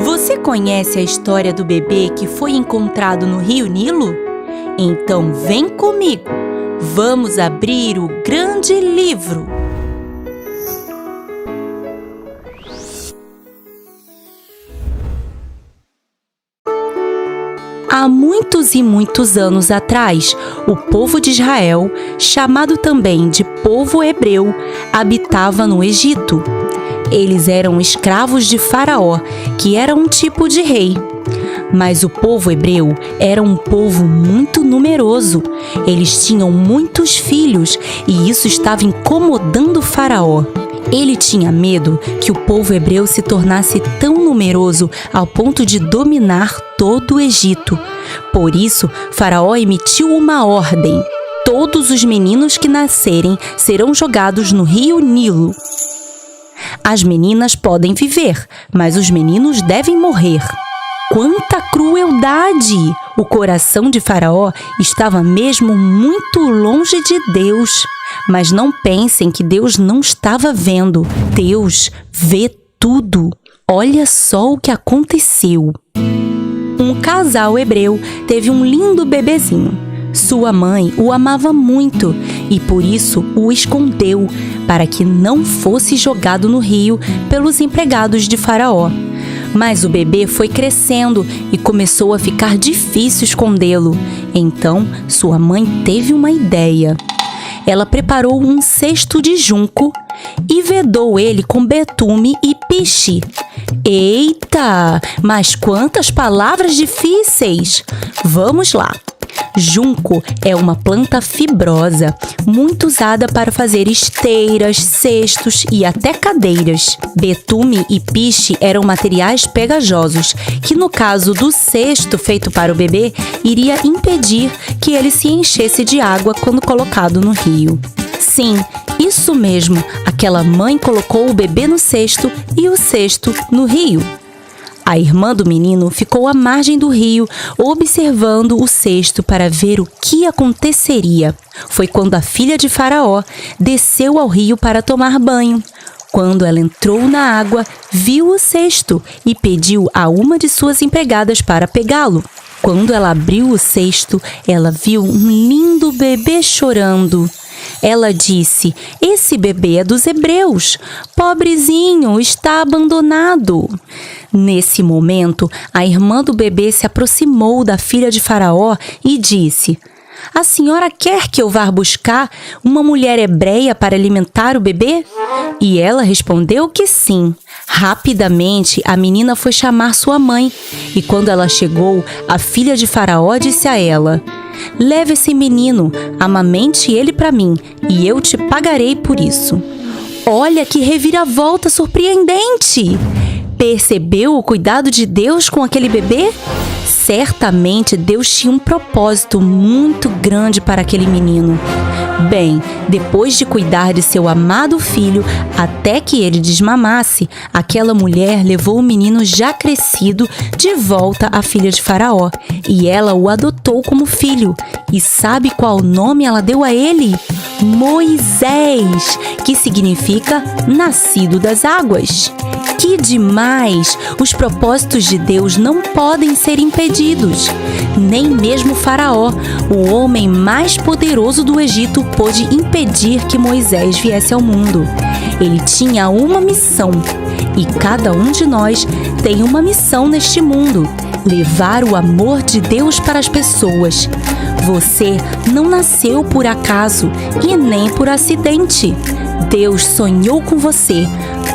Você conhece a história do bebê que foi encontrado no Rio Nilo? Então vem comigo, vamos abrir o grande livro. Há muitos e muitos anos atrás, o povo de Israel, chamado também de povo hebreu, habitava no Egito. Eles eram escravos de Faraó, que era um tipo de rei. Mas o povo hebreu era um povo muito numeroso. Eles tinham muitos filhos e isso estava incomodando Faraó. Ele tinha medo que o povo hebreu se tornasse tão numeroso ao ponto de dominar todo o Egito. Por isso, Faraó emitiu uma ordem: todos os meninos que nascerem serão jogados no rio Nilo. As meninas podem viver, mas os meninos devem morrer. Quanta crueldade! O coração de Faraó estava mesmo muito longe de Deus. Mas não pensem que Deus não estava vendo. Deus vê tudo. Olha só o que aconteceu. Um casal hebreu teve um lindo bebezinho. Sua mãe o amava muito e por isso o escondeu, para que não fosse jogado no rio pelos empregados de Faraó. Mas o bebê foi crescendo e começou a ficar difícil escondê-lo. Então, sua mãe teve uma ideia. Ela preparou um cesto de junco e vedou ele com betume e piche. Eita! Mas quantas palavras difíceis! Vamos lá! Junco é uma planta fibrosa, muito usada para fazer esteiras, cestos e até cadeiras. Betume e piche eram materiais pegajosos, que no caso do cesto feito para o bebê, iria impedir que ele se enchesse de água quando colocado no rio. Sim, isso mesmo, aquela mãe colocou o bebê no cesto e o cesto no rio. A irmã do menino ficou à margem do rio, observando o cesto para ver o que aconteceria. Foi quando a filha de Faraó desceu ao rio para tomar banho. Quando ela entrou na água, viu o cesto e pediu a uma de suas empregadas para pegá-lo. Quando ela abriu o cesto, ela viu um lindo bebê chorando. Ela disse: "Esse bebê é dos hebreus. Pobrezinho, está abandonado." Nesse momento, a irmã do bebê se aproximou da filha de Faraó e disse: "A senhora quer que eu vá buscar uma mulher hebreia para alimentar o bebê?" E ela respondeu que sim. Rapidamente, a menina foi chamar sua mãe. E quando ela chegou, a filha de Faraó disse a ela: "Leve esse menino, amamente ele para mim, e eu te pagarei por isso." Olha que reviravolta surpreendente! Percebeu o cuidado de Deus com aquele bebê? Certamente Deus tinha um propósito muito grande para aquele menino. Bem, depois de cuidar de seu amado filho até que ele desmamasse, aquela mulher levou o menino já crescido de volta à filha de Faraó e ela o adotou como filho. E sabe qual nome ela deu a ele? Moisés, que significa nascido das águas. Que demais! Os propósitos de Deus não podem ser impedidos. Nem mesmo Faraó, o homem mais poderoso do Egito, pôde impedir que Moisés viesse ao mundo. Ele tinha uma missão, e cada um de nós tem uma missão neste mundo: levar o amor de Deus para as pessoas. Você não nasceu por acaso e nem por acidente. Deus sonhou com você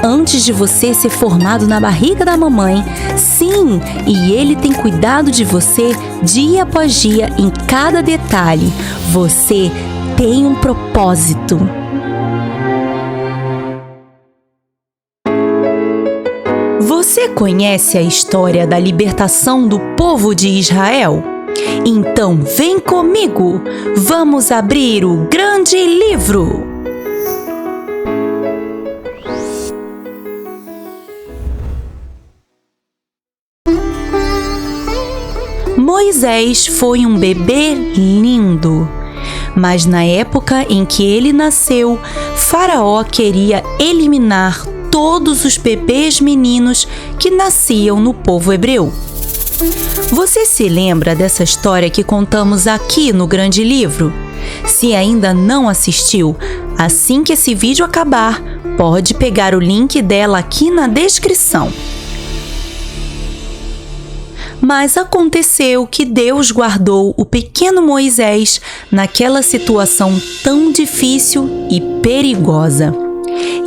antes de você ser formado na barriga da mamãe. Sim, e Ele tem cuidado de você dia após dia em cada detalhe. Você tem um propósito. Você conhece a história da libertação do povo de Israel? Então vem comigo, vamos abrir o grande livro. Moisés foi um bebê lindo, mas na época em que ele nasceu, Faraó queria eliminar todos os bebês meninos que nasciam no povo hebreu. Você se lembra dessa história que contamos aqui no Grande Livro? Se ainda não assistiu, assim que esse vídeo acabar, pode pegar o link dela aqui na descrição. Mas aconteceu que Deus guardou o pequeno Moisés naquela situação tão difícil e perigosa.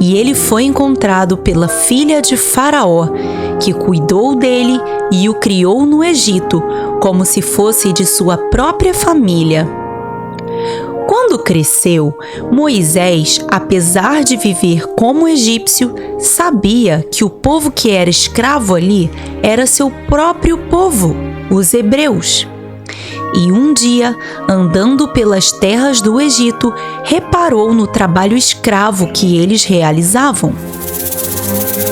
E ele foi encontrado pela filha de Faraó, que cuidou dele e o criou no Egito, como se fosse de sua própria família. Quando cresceu, Moisés, apesar de viver como egípcio, sabia que o povo que era escravo ali era seu próprio povo, os hebreus. E um dia, andando pelas terras do Egito, reparou no trabalho escravo que eles realizavam.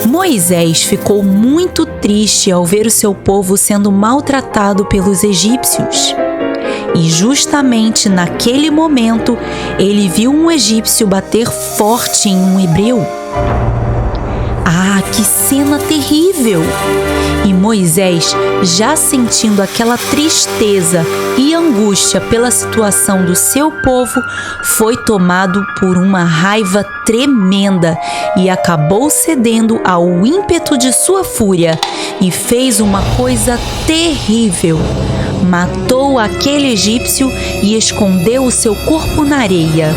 Moisés ficou muito triste ao ver o seu povo sendo maltratado pelos egípcios. E justamente naquele momento, ele viu um egípcio bater forte em um hebreu. Ah, que cena terrível! E Moisés, já sentindo aquela tristeza e angústia pela situação do seu povo, foi tomado por uma raiva tremenda e acabou cedendo ao ímpeto de sua fúria e fez uma coisa terrível. Matou aquele egípcio e escondeu o seu corpo na areia.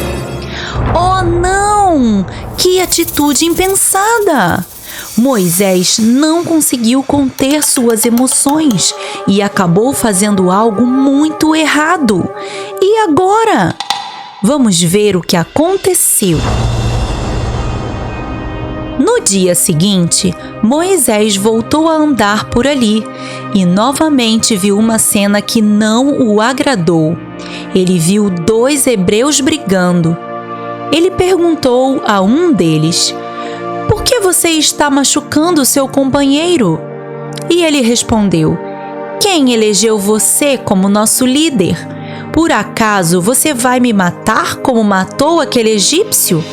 Oh, não! Que atitude impensada! Moisés não conseguiu conter suas emoções e acabou fazendo algo muito errado. E agora? Vamos ver o que aconteceu. No dia seguinte, Moisés voltou a andar por ali e novamente viu uma cena que não o agradou. Ele viu 2 hebreus brigando. Ele perguntou a um deles: "Por que você está machucando seu companheiro?" E ele respondeu: "Quem elegeu você como nosso líder? Por acaso você vai me matar como matou aquele egípcio?"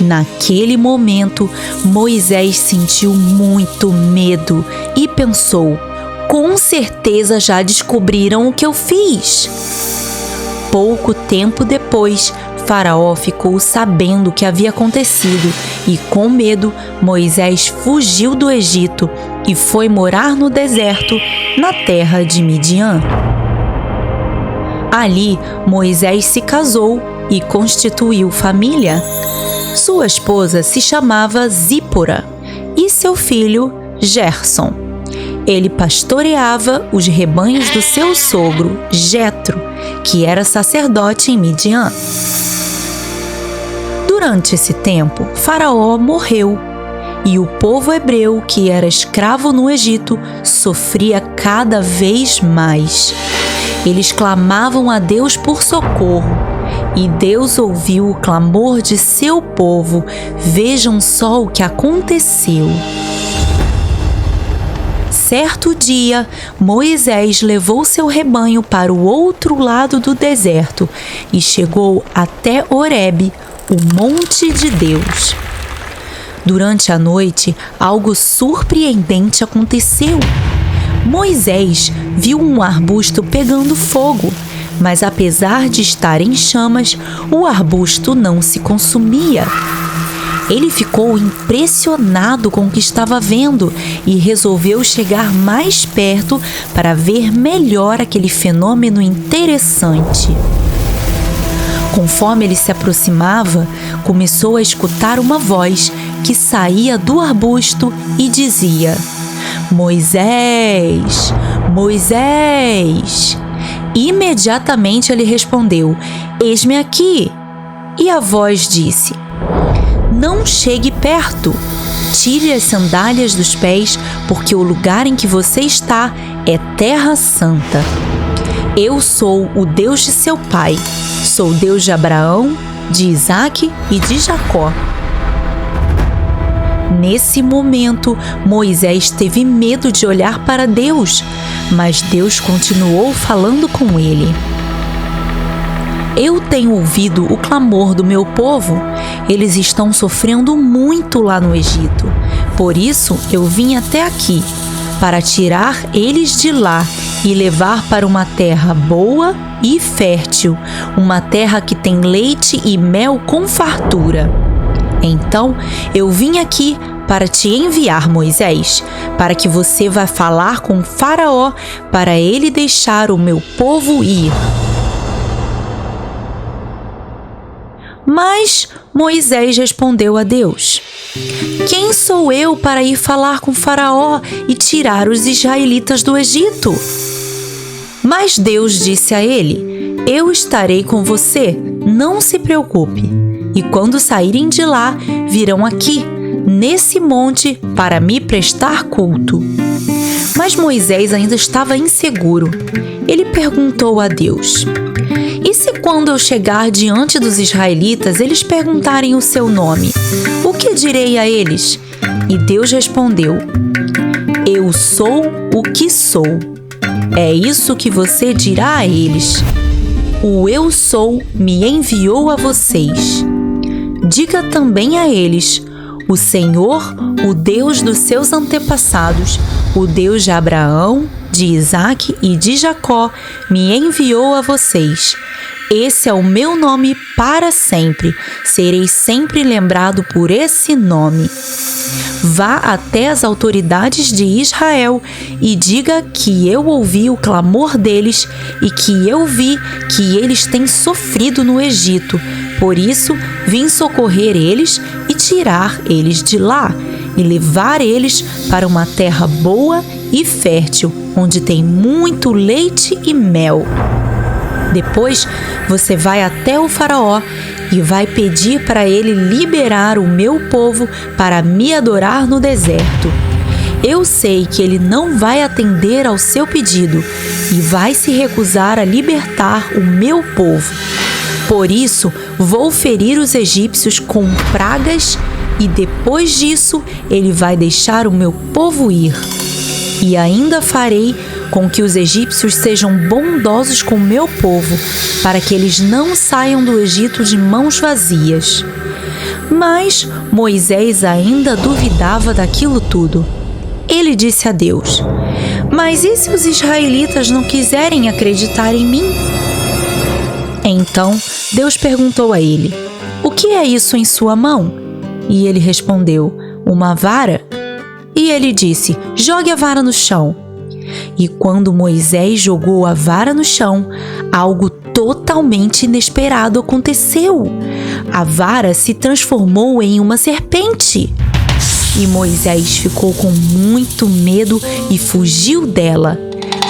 Naquele momento, Moisés sentiu muito medo e pensou: "Com certeza já descobriram o que eu fiz." Pouco tempo depois, Faraó ficou sabendo o que havia acontecido e, com medo, Moisés fugiu do Egito e foi morar no deserto, na terra de Midian. Ali, Moisés se casou e constituiu família. Sua esposa se chamava Zípora e seu filho Gerson. Ele pastoreava os rebanhos do seu sogro, Jetro, que era sacerdote em Midian. Durante esse tempo, Faraó morreu e o povo hebreu, que era escravo no Egito, sofria cada vez mais. Eles clamavam a Deus por socorro. E Deus ouviu o clamor de seu povo. Vejam só o que aconteceu. Certo dia, Moisés levou seu rebanho para o outro lado do deserto e chegou até Horebe, o monte de Deus. Durante a noite, algo surpreendente aconteceu. Moisés viu um arbusto pegando fogo. Mas apesar de estar em chamas, o arbusto não se consumia. Ele ficou impressionado com o que estava vendo e resolveu chegar mais perto para ver melhor aquele fenômeno interessante. Conforme ele se aproximava, começou a escutar uma voz que saía do arbusto e dizia: "Moisés, Moisés!" Imediatamente ele respondeu: "Eis-me aqui." E a voz disse: "Não chegue perto. Tire as sandálias dos pés, porque o lugar em que você está é terra santa. Eu sou o Deus de seu pai. Sou o Deus de Abraão, de Isaque e de Jacó." Nesse momento, Moisés teve medo de olhar para Deus, mas Deus continuou falando com ele. Eu tenho ouvido o clamor do meu povo. Eles estão sofrendo muito lá no Egito. Por isso eu vim até aqui, para tirar eles de lá e levar para uma terra boa e fértil, uma terra que tem leite e mel com fartura. Então eu vim aqui para te enviar, Moisés, para que você vá falar com Faraó, para ele deixar o meu povo ir. Mas Moisés respondeu a Deus: quem sou eu para ir falar com Faraó e tirar os israelitas do Egito? Mas Deus disse a ele: eu estarei com você, não se preocupe. E quando saírem de lá, virão aqui, nesse monte, para me prestar culto. Mas Moisés ainda estava inseguro. Ele perguntou a Deus: e se quando eu chegar diante dos israelitas, eles perguntarem o seu nome, o que direi a eles? E Deus respondeu: eu sou o que sou. É isso que você dirá a eles. O eu sou me enviou a vocês. Diga também a eles: o Senhor, o Deus dos seus antepassados, o Deus de Abraão, de Isaque e de Jacó, me enviou a vocês. Esse é o meu nome para sempre. Serei sempre lembrado por esse nome. Vá até as autoridades de Israel e diga que eu ouvi o clamor deles e que eu vi que eles têm sofrido no Egito. Por isso, vim socorrer eles e tirar eles de lá e levar eles para uma terra boa e fértil, onde tem muito leite e mel. Depois, você vai até o Faraó e vai pedir para ele liberar o meu povo para me adorar no deserto. Eu sei que ele não vai atender ao seu pedido e vai se recusar a libertar o meu povo. Por isso, vou ferir os egípcios com pragas e depois disso ele vai deixar o meu povo ir. E ainda farei com que os egípcios sejam bondosos com o meu povo, para que eles não saiam do Egito de mãos vazias. Mas Moisés ainda duvidava daquilo tudo. Ele disse a Deus: mas e se os israelitas não quiserem acreditar em mim? Então Deus perguntou a ele: o que é isso em sua mão? E ele respondeu: uma vara. E ele disse: jogue a vara no chão. E quando Moisés jogou a vara no chão, algo totalmente inesperado aconteceu. A vara se transformou em uma serpente. E Moisés ficou com muito medo e fugiu dela.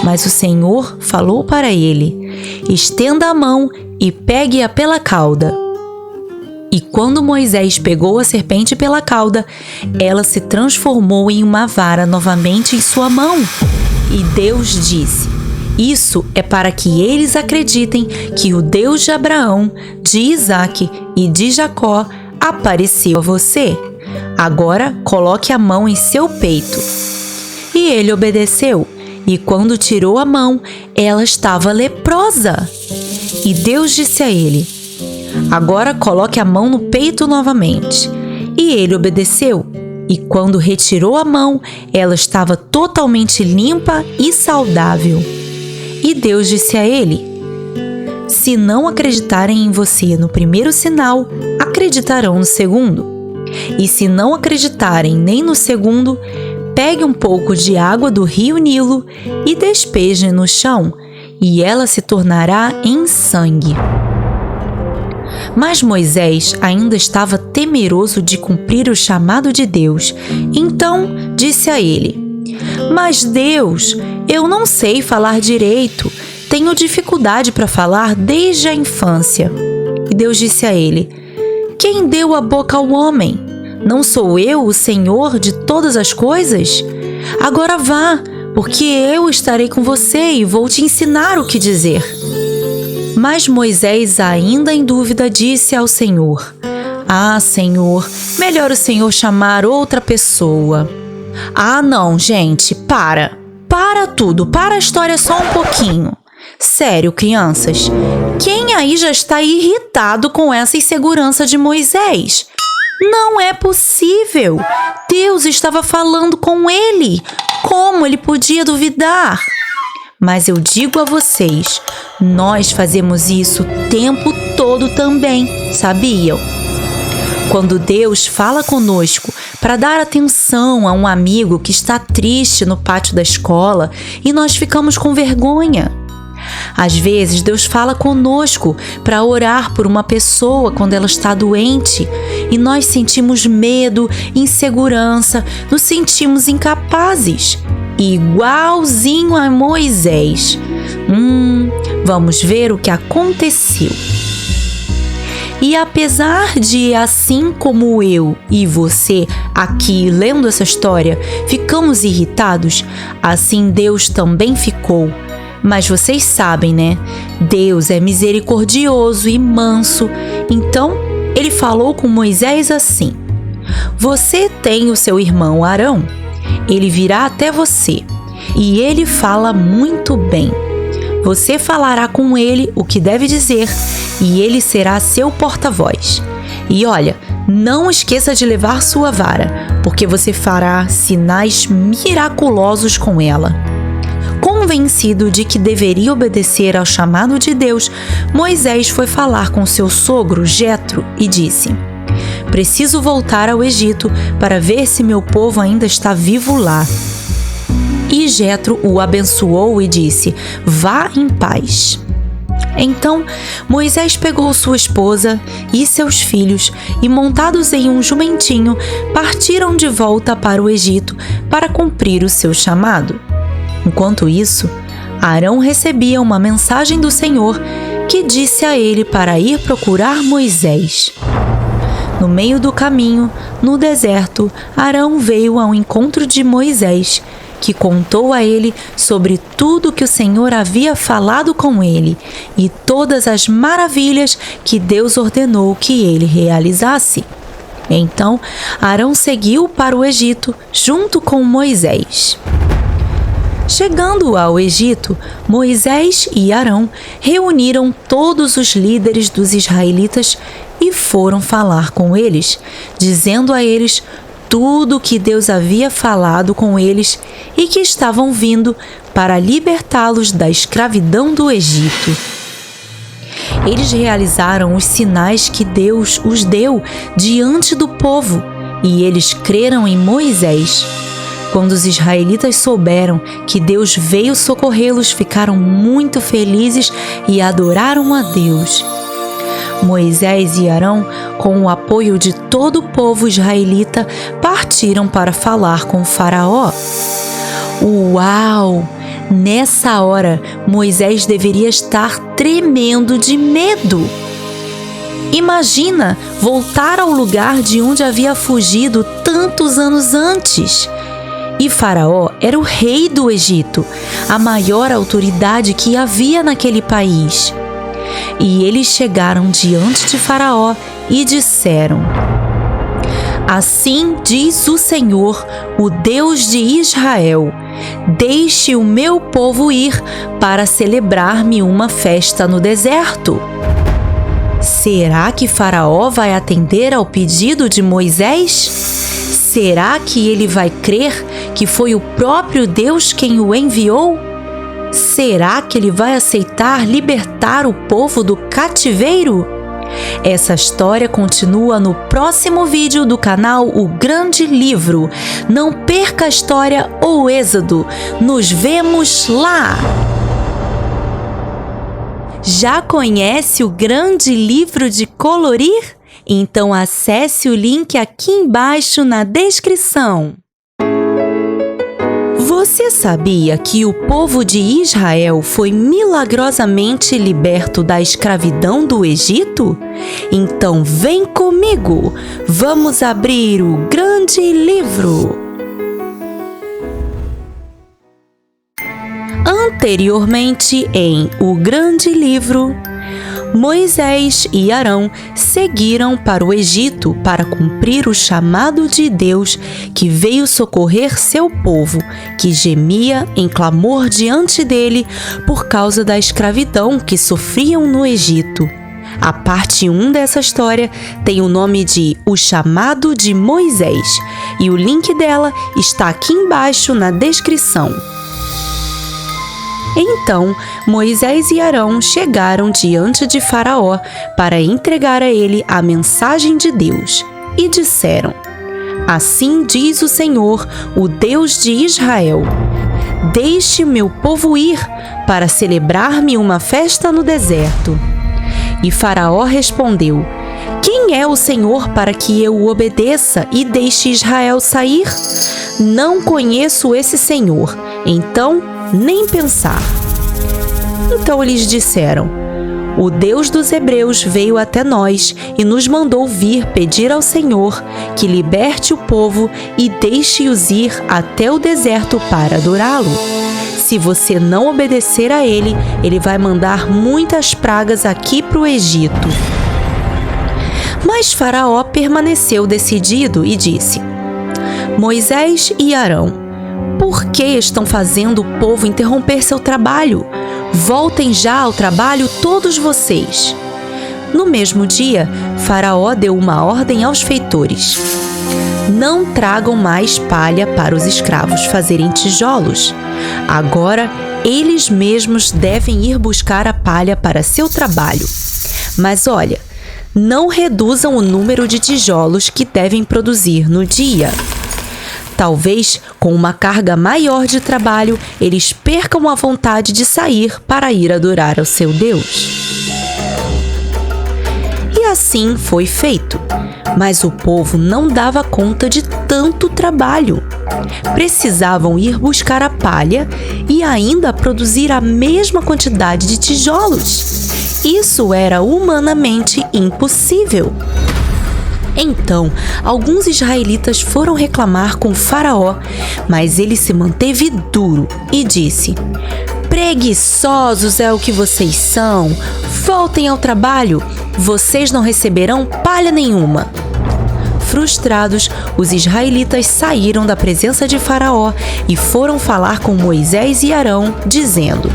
Mas o Senhor falou para ele: estenda a mão e pegue-a pela cauda. E quando Moisés pegou a serpente pela cauda, ela se transformou em uma vara novamente em sua mão. E Deus disse: isso é para que eles acreditem que o Deus de Abraão, de Isaque e de Jacó apareceu a você. Agora coloque a mão em seu peito. E ele obedeceu, e quando tirou a mão, ela estava leprosa. E Deus disse a ele: agora coloque a mão no peito novamente. E ele obedeceu, e quando retirou a mão, ela estava totalmente limpa e saudável. E Deus disse a ele: se não acreditarem em você no primeiro sinal, acreditarão no segundo. E se não acreditarem nem no segundo, pegue um pouco de água do rio Nilo e despeje no chão, e ela se tornará em sangue. Mas Moisés ainda estava temeroso de cumprir o chamado de Deus. Então disse a ele: mas Deus, eu não sei falar direito. Tenho dificuldade para falar desde a infância. E Deus disse a ele: quem deu a boca ao homem? Não sou eu o Senhor de todas as coisas? Agora vá, porque eu estarei com você e vou te ensinar o que dizer. Mas Moisés, ainda em dúvida, disse ao Senhor: ah, Senhor, melhor o Senhor chamar outra pessoa. Ah, não, gente, para tudo, para a história só um pouquinho. Sério, crianças, quem aí já está irritado com essa insegurança de Moisés? Não é possível! Deus estava falando com ele! Como ele podia duvidar? Mas eu digo a vocês, nós fazemos isso o tempo todo também, sabiam? Quando Deus fala conosco para dar atenção a um amigo que está triste no pátio da escola e nós ficamos com vergonha. Às vezes Deus fala conosco para orar por uma pessoa quando ela está doente e nós sentimos medo, insegurança, nos sentimos incapazes. Igualzinho a Moisés. Vamos ver o que aconteceu. E apesar de, assim como eu e você aqui lendo essa história, ficamos irritados, assim Deus também ficou. Mas vocês sabem, né? Deus é misericordioso e manso. Então, ele falou com Moisés assim: Você tem o seu irmão Arão. Ele virá até você. E ele fala muito bem. Você falará com ele o que deve dizer e ele será seu porta-voz. E olha, não esqueça de levar sua vara, porque você fará sinais miraculosos com ela. Convencido de que deveria obedecer ao chamado de Deus, Moisés foi falar com seu sogro Jetro e disse: Preciso voltar ao Egito para ver se meu povo ainda está vivo lá. E Jetro o abençoou e disse: Vá em paz. Então Moisés pegou sua esposa e seus filhos e, montados em um jumentinho, partiram de volta para o Egito para cumprir o seu chamado. Enquanto isso, Arão recebia uma mensagem do Senhor que disse a ele para ir procurar Moisés. No meio do caminho, no deserto, Arão veio ao encontro de Moisés, que contou a ele sobre tudo que o Senhor havia falado com ele e todas as maravilhas que Deus ordenou que ele realizasse. Então, Arão seguiu para o Egito junto com Moisés. Chegando ao Egito, Moisés e Arão reuniram todos os líderes dos israelitas e foram falar com eles, dizendo a eles tudo o que Deus havia falado com eles e que estavam vindo para libertá-los da escravidão do Egito. Eles realizaram os sinais que Deus os deu diante do povo e eles creram em Moisés. Quando os israelitas souberam que Deus veio socorrê-los, ficaram muito felizes e adoraram a Deus. Moisés e Arão, com o apoio de todo o povo israelita, partiram para falar com Faraó. Uau! Nessa hora, Moisés deveria estar tremendo de medo. Imagina voltar ao lugar de onde havia fugido tantos anos antes. E Faraó era o rei do Egito, a maior autoridade que havia naquele país. E eles chegaram diante de Faraó e disseram: Assim diz o Senhor, o Deus de Israel: Deixe o meu povo ir para celebrar-me uma festa no deserto. Será que Faraó vai atender ao pedido de Moisés? Será que ele vai crer que foi o próprio Deus quem o enviou? Será que ele vai aceitar libertar o povo do cativeiro? Essa história continua no próximo vídeo do canal O Grande Livro. Não perca a história O Êxodo. Nos vemos lá! Já conhece o Grande Livro de Colorir? Então acesse o link aqui embaixo na descrição. Você sabia que o povo de Israel foi milagrosamente liberto da escravidão do Egito? Então vem comigo, vamos abrir o Grande Livro. Anteriormente em O Grande Livro, Moisés e Arão seguiram para o Egito para cumprir o chamado de Deus que veio socorrer seu povo, que gemia em clamor diante dele por causa da escravidão que sofriam no Egito. A parte 1 dessa história tem o nome de O Chamado de Moisés e o link dela está aqui embaixo na descrição. Então, Moisés e Arão chegaram diante de Faraó para entregar a ele a mensagem de Deus e disseram: Assim diz o Senhor, o Deus de Israel: Deixe meu povo ir para celebrar-me uma festa no deserto. E Faraó respondeu: Quem é o Senhor para que eu o obedeça e deixe Israel sair? Não conheço esse Senhor, então nem pensar. Então eles disseram: O Deus dos Hebreus veio até nós e nos mandou vir pedir ao Senhor que liberte o povo e deixe-os ir até o deserto para adorá-lo. Se você não obedecer a ele, ele vai mandar muitas pragas aqui para o Egito. Mas Faraó permaneceu decidido e disse: Moisés e Arão, por que estão fazendo o povo interromper seu trabalho? Voltem já ao trabalho todos vocês. No mesmo dia, Faraó deu uma ordem aos feitores: Não tragam mais palha para os escravos fazerem tijolos. Agora, eles mesmos devem ir buscar a palha para seu trabalho. Mas olha, não reduzam o número de tijolos que devem produzir no dia. Talvez, com uma carga maior de trabalho, eles percam a vontade de sair para ir adorar ao seu Deus. E assim foi feito. Mas o povo não dava conta de tanto trabalho. Precisavam ir buscar a palha e ainda produzir a mesma quantidade de tijolos. Isso era humanamente impossível. Então, alguns israelitas foram reclamar com Faraó, mas ele se manteve duro e disse: Preguiçosos é o que vocês são. Voltem ao trabalho. Vocês não receberão palha nenhuma. Frustrados, os israelitas saíram da presença de Faraó e foram falar com Moisés e Arão, dizendo: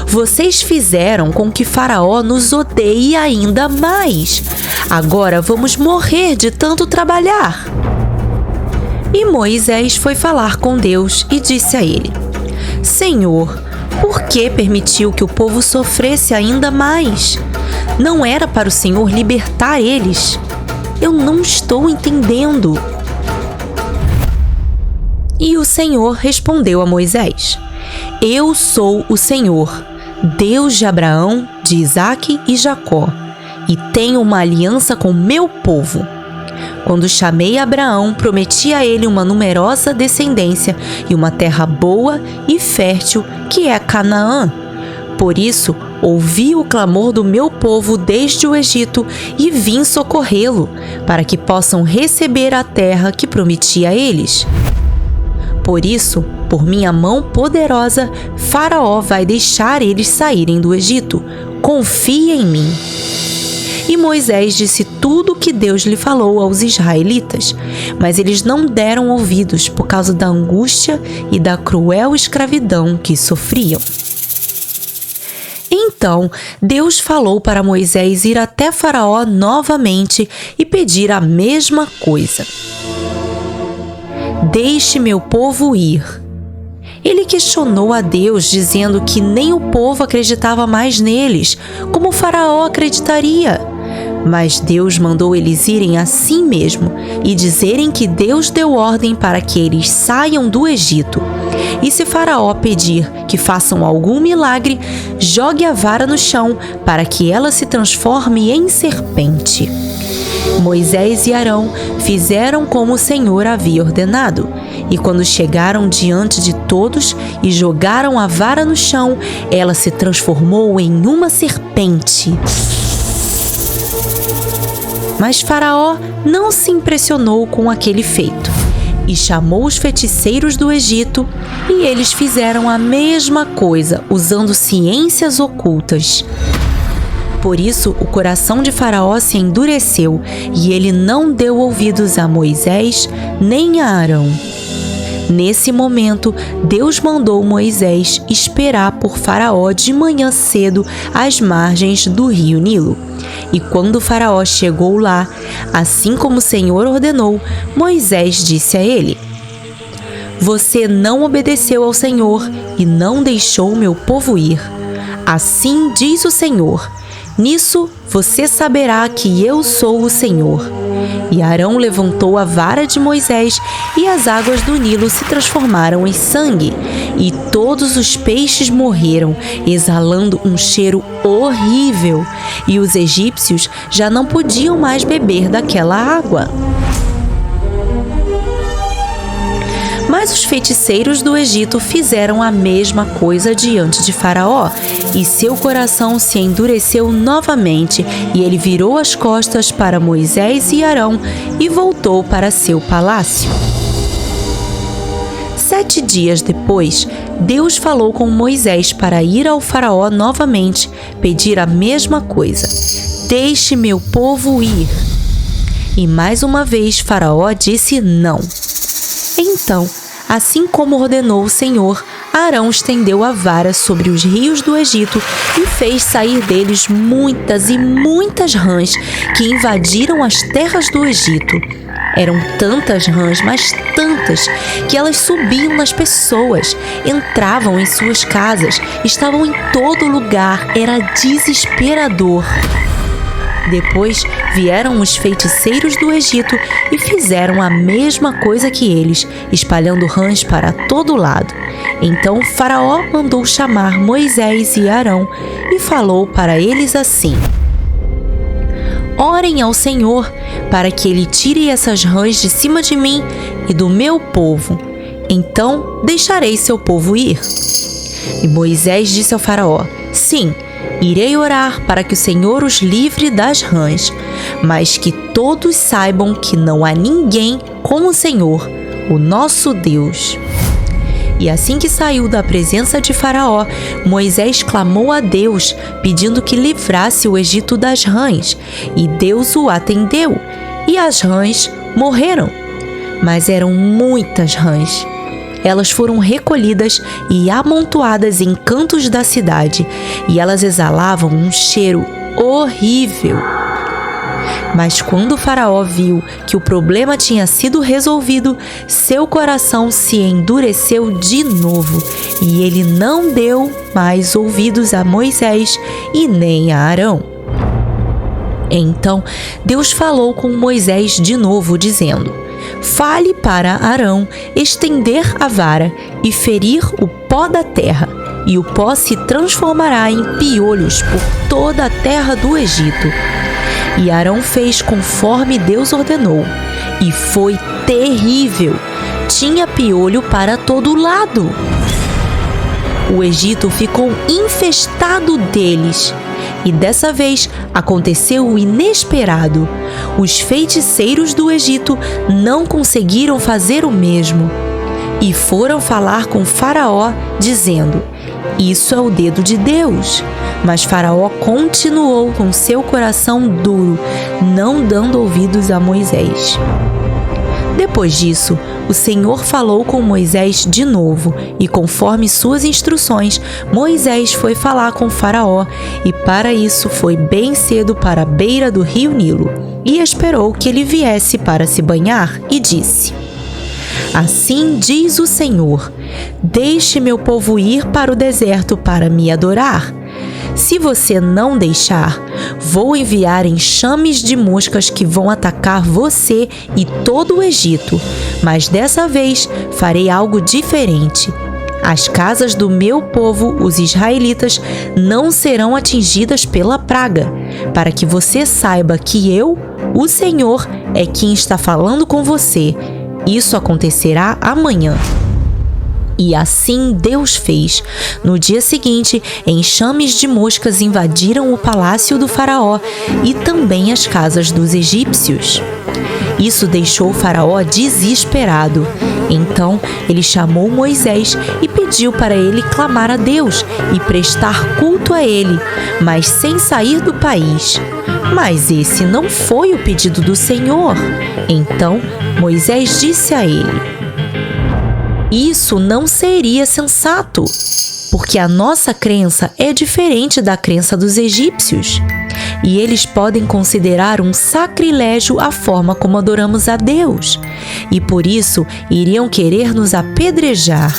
Vocês fizeram com que Faraó nos odeie ainda mais. Agora vamos morrer de tanto trabalhar. E Moisés foi falar com Deus e disse a ele: Senhor, por que permitiu que o povo sofresse ainda mais? Não era para o Senhor libertar eles? Eu não estou entendendo. E o Senhor respondeu a Moisés: Eu sou o Senhor, Deus de Abraão, de Isaque e Jacó, e tenho uma aliança com meu povo. Quando chamei Abraão, prometi a ele uma numerosa descendência e uma terra boa e fértil, que é Canaã. Por isso, ouvi o clamor do meu povo desde o Egito e vim socorrê-lo, para que possam receber a terra que prometi a eles. Por isso, por minha mão poderosa, Faraó vai deixar eles saírem do Egito. Confie em mim. E Moisés disse tudo o que Deus lhe falou aos israelitas, mas eles não deram ouvidos por causa da angústia e da cruel escravidão que sofriam. Então, Deus falou para Moisés ir até Faraó novamente e pedir a mesma coisa: Deixe meu povo ir. Ele questionou a Deus, dizendo que nem o povo acreditava mais neles, como Faraó acreditaria. Mas Deus mandou eles irem assim mesmo e dizerem que Deus deu ordem para que eles saiam do Egito. E se Faraó pedir que façam algum milagre, jogue a vara no chão para que ela se transforme em serpente. Moisés e Arão fizeram como o Senhor havia ordenado. E quando chegaram diante de todos e jogaram a vara no chão, ela se transformou em uma serpente. Mas Faraó não se impressionou com aquele feito e chamou os feiticeiros do Egito, e eles fizeram a mesma coisa usando ciências ocultas. Por isso, o coração de Faraó se endureceu e ele não deu ouvidos a Moisés nem a Arão. Nesse momento, Deus mandou Moisés esperar por Faraó de manhã cedo às margens do rio Nilo. E quando Faraó chegou lá, assim como o Senhor ordenou, Moisés disse a ele: Você não obedeceu ao Senhor e não deixou meu povo ir. Assim diz o Senhor: Nisso você saberá que eu sou o Senhor. E Arão levantou a vara de Moisés e as águas do Nilo se transformaram em sangue, e todos os peixes morreram, exalando um cheiro horrível, e os egípcios já não podiam mais beber daquela água. Mas os feiticeiros do Egito fizeram a mesma coisa diante de Faraó, e seu coração se endureceu novamente, e ele virou as costas para Moisés e Arão e voltou para seu palácio. 7 dias depois, Deus falou com Moisés para ir ao Faraó novamente, pedir a mesma coisa: Deixe meu povo ir. E mais uma vez Faraó disse não. Então, assim como ordenou o Senhor, Arão estendeu a vara sobre os rios do Egito e fez sair deles muitas e muitas rãs que invadiram as terras do Egito. Eram tantas rãs, mas tantas, que elas subiam nas pessoas, entravam em suas casas, estavam em todo lugar, era desesperador. Depois vieram os feiticeiros do Egito e fizeram a mesma coisa que eles, espalhando rãs para todo lado. Então Faraó mandou chamar Moisés e Arão e falou para eles assim: Orem ao Senhor para que ele tire essas rãs de cima de mim e do meu povo. Então deixarei seu povo ir. E Moisés disse ao Faraó: Sim, irei orar para que o Senhor os livre das rãs, mas que todos saibam que não há ninguém como o Senhor, o nosso Deus. E assim que saiu da presença de Faraó, Moisés clamou a Deus, pedindo que livrasse o Egito das rãs, e Deus o atendeu, e as rãs morreram. Mas eram muitas rãs. Elas foram recolhidas e amontoadas em cantos da cidade, e elas exalavam um cheiro horrível. Mas quando o Faraó viu que o problema tinha sido resolvido, seu coração se endureceu de novo, e ele não deu mais ouvidos a Moisés e nem a Arão. Então Deus falou com Moisés de novo, dizendo: Fale para Arão estender a vara e ferir o pó da terra, e o pó se transformará em piolhos por toda a terra do Egito. E Arão fez conforme Deus ordenou, e foi terrível. Tinha piolho para todo lado. O Egito ficou infestado deles. E dessa vez aconteceu o inesperado. Os feiticeiros do Egito não conseguiram fazer o mesmo. E foram falar com Faraó, dizendo: Isso é o dedo de Deus. Mas Faraó continuou com seu coração duro, não dando ouvidos a Moisés. Depois disso, o Senhor falou com Moisés de novo, e conforme suas instruções, Moisés foi falar com Faraó, e para isso foi bem cedo para a beira do rio Nilo, e esperou que ele viesse para se banhar, e disse: Assim diz o Senhor: Deixe meu povo ir para o deserto para me adorar. Se você não deixar, vou enviar enxames de moscas que vão atacar você e todo o Egito. Mas dessa vez farei algo diferente. As casas do meu povo, os israelitas, não serão atingidas pela praga, para que você saiba que eu, o Senhor, é quem está falando com você. Isso acontecerá amanhã. E assim Deus fez. No dia seguinte, enxames de moscas invadiram o palácio do Faraó e também as casas dos egípcios. Isso deixou o Faraó desesperado, Então ele chamou Moisés e pediu para ele clamar a Deus e prestar culto a ele, mas sem sair do país. Mas esse não foi o pedido do Senhor. Então Moisés disse a ele: isso não seria sensato, porque a nossa crença é diferente da crença dos egípcios. E eles podem considerar um sacrilégio a forma como adoramos a Deus, e por isso iriam querer nos apedrejar.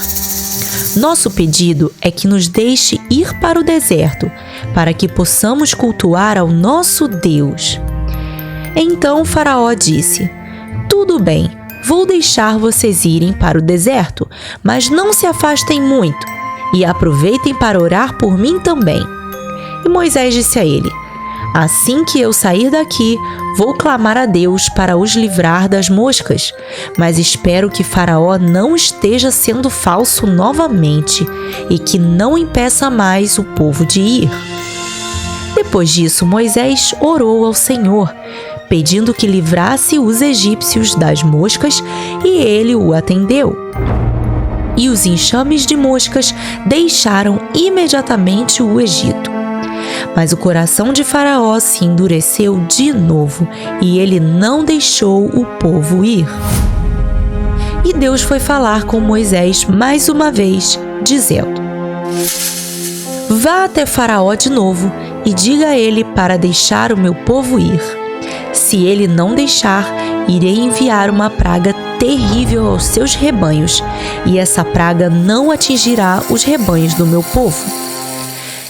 Nosso pedido é que nos deixe ir para o deserto, para que possamos cultuar ao nosso Deus. Então Faraó disse: tudo bem, vou deixar vocês irem para o deserto, mas não se afastem muito, e aproveitem para orar por mim também. E Moisés disse a ele: assim que eu sair daqui, vou clamar a Deus para os livrar das moscas, mas espero que Faraó não esteja sendo falso novamente e que não impeça mais o povo de ir. Depois disso, Moisés orou ao Senhor, pedindo que livrasse os egípcios das moscas, e ele o atendeu. E os enxames de moscas deixaram imediatamente o Egito. Mas o coração de Faraó se endureceu de novo e ele não deixou o povo ir. E Deus foi falar com Moisés mais uma vez, dizendo: vá até Faraó de novo e diga a ele para deixar o meu povo ir. Se ele não deixar, irei enviar uma praga terrível aos seus rebanhos, e essa praga não atingirá os rebanhos do meu povo.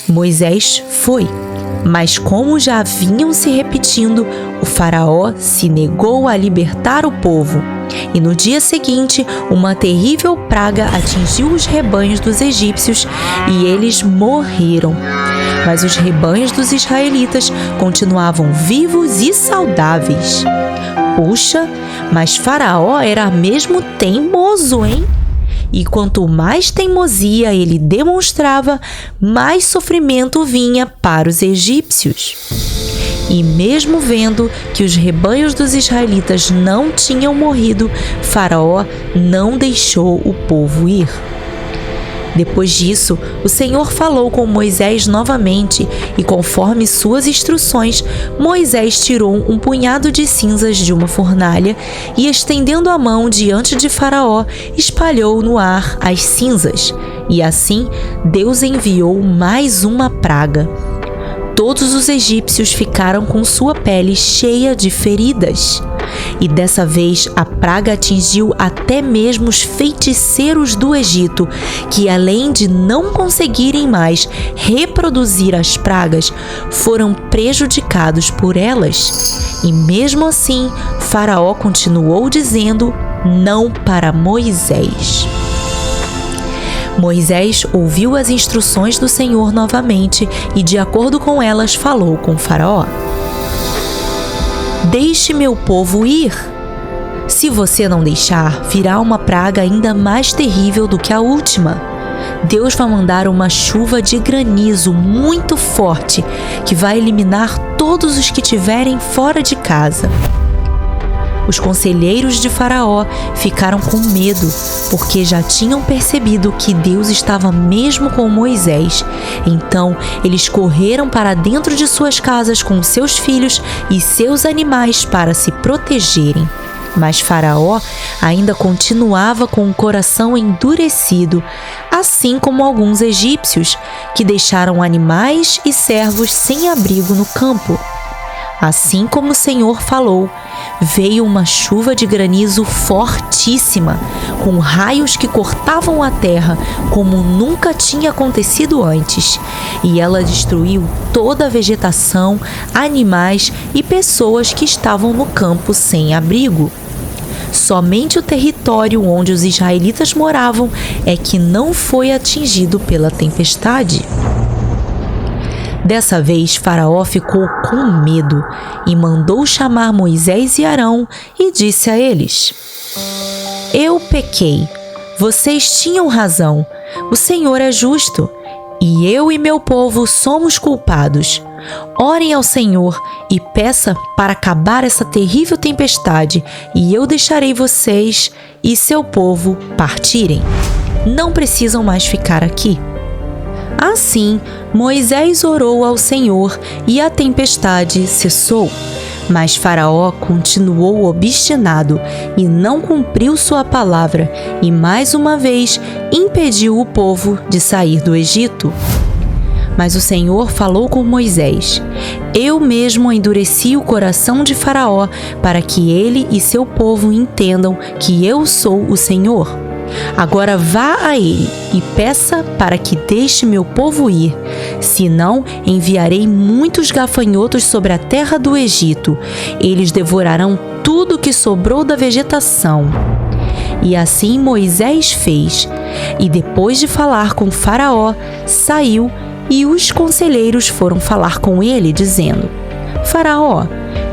Moisés foi, mas como já vinham se repetindo, o Faraó se negou a libertar o povo. E no dia seguinte, uma terrível praga atingiu os rebanhos dos egípcios e eles morreram. Mas os rebanhos dos israelitas continuavam vivos e saudáveis. Puxa, mas Faraó era mesmo teimoso, hein? E quanto mais teimosia ele demonstrava, mais sofrimento vinha para os egípcios. E mesmo vendo que os rebanhos dos israelitas não tinham morrido, Faraó não deixou o povo ir. Depois disso, o Senhor falou com Moisés novamente e, conforme suas instruções, Moisés tirou um punhado de cinzas de uma fornalha e, estendendo a mão diante de Faraó, espalhou no ar as cinzas. E assim, Deus enviou mais uma praga. Todos os egípcios ficaram com sua pele cheia de feridas. E dessa vez a praga atingiu até mesmo os feiticeiros do Egito, que além de não conseguirem mais reproduzir as pragas, foram prejudicados por elas. E mesmo assim, Faraó continuou dizendo não para Moisés. Moisés ouviu as instruções do Senhor novamente e, de acordo com elas, falou com Faraó: deixe meu povo ir. Se você não deixar, virá uma praga ainda mais terrível do que a última. Deus vai mandar uma chuva de granizo muito forte que vai eliminar todos os que estiverem fora de casa. Os conselheiros de Faraó ficaram com medo, porque já tinham percebido que Deus estava mesmo com Moisés. Então, eles correram para dentro de suas casas com seus filhos e seus animais para se protegerem. Mas Faraó ainda continuava com o coração endurecido, assim como alguns egípcios, que deixaram animais e servos sem abrigo no campo. Assim como o Senhor falou, veio uma chuva de granizo fortíssima, com raios que cortavam a terra como nunca tinha acontecido antes, e ela destruiu toda a vegetação, animais e pessoas que estavam no campo sem abrigo. Somente o território onde os israelitas moravam é que não foi atingido pela tempestade. Dessa vez, Faraó ficou com medo e mandou chamar Moisés e Arão e disse a eles: eu pequei, vocês tinham razão, o Senhor é justo, e eu e meu povo somos culpados. Orem ao Senhor e peça para acabar essa terrível tempestade, e eu deixarei vocês e seu povo partirem. Não precisam mais ficar aqui. Assim, Moisés orou ao Senhor e a tempestade cessou. Mas Faraó continuou obstinado e não cumpriu sua palavra e mais uma vez impediu o povo de sair do Egito. Mas o Senhor falou com Moisés: Eu mesmo endureci o coração de Faraó para que ele e seu povo entendam que eu sou o Senhor. Agora vá a ele e peça para que deixe meu povo ir. Senão, enviarei muitos gafanhotos sobre a terra do Egito. Eles devorarão tudo que sobrou da vegetação. E assim Moisés fez. E depois de falar com Faraó, saiu e os conselheiros foram falar com ele, dizendo: Faraó,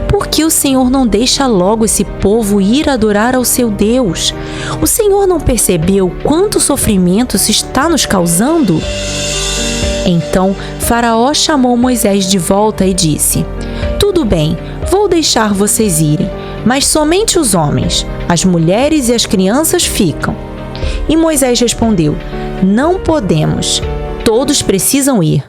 por que o Senhor não deixa logo esse povo ir adorar ao seu Deus? O Senhor não percebeu quanto sofrimento se está nos causando? Então Faraó chamou Moisés de volta e disse: Tudo bem, vou deixar vocês irem, mas somente os homens, as mulheres e as crianças ficam. E Moisés respondeu: Não podemos, todos precisam ir.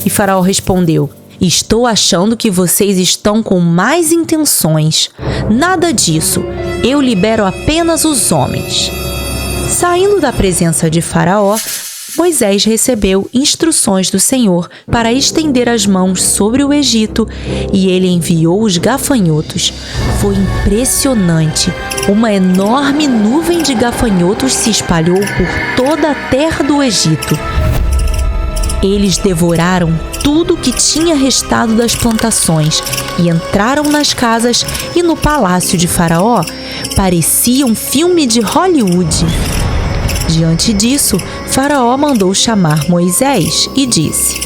E Faraó respondeu: Estou achando que vocês estão com más intenções. Nada disso. Eu libero apenas os homens. Saindo da presença de Faraó, Moisés recebeu instruções do Senhor para estender as mãos sobre o Egito e ele enviou os gafanhotos. Foi impressionante. Uma enorme nuvem de gafanhotos se espalhou por toda a terra do Egito. Eles devoraram tudo que tinha restado das plantações e entraram nas casas e no palácio de Faraó. Parecia um filme de Hollywood. Diante disso, Faraó mandou chamar Moisés e disse: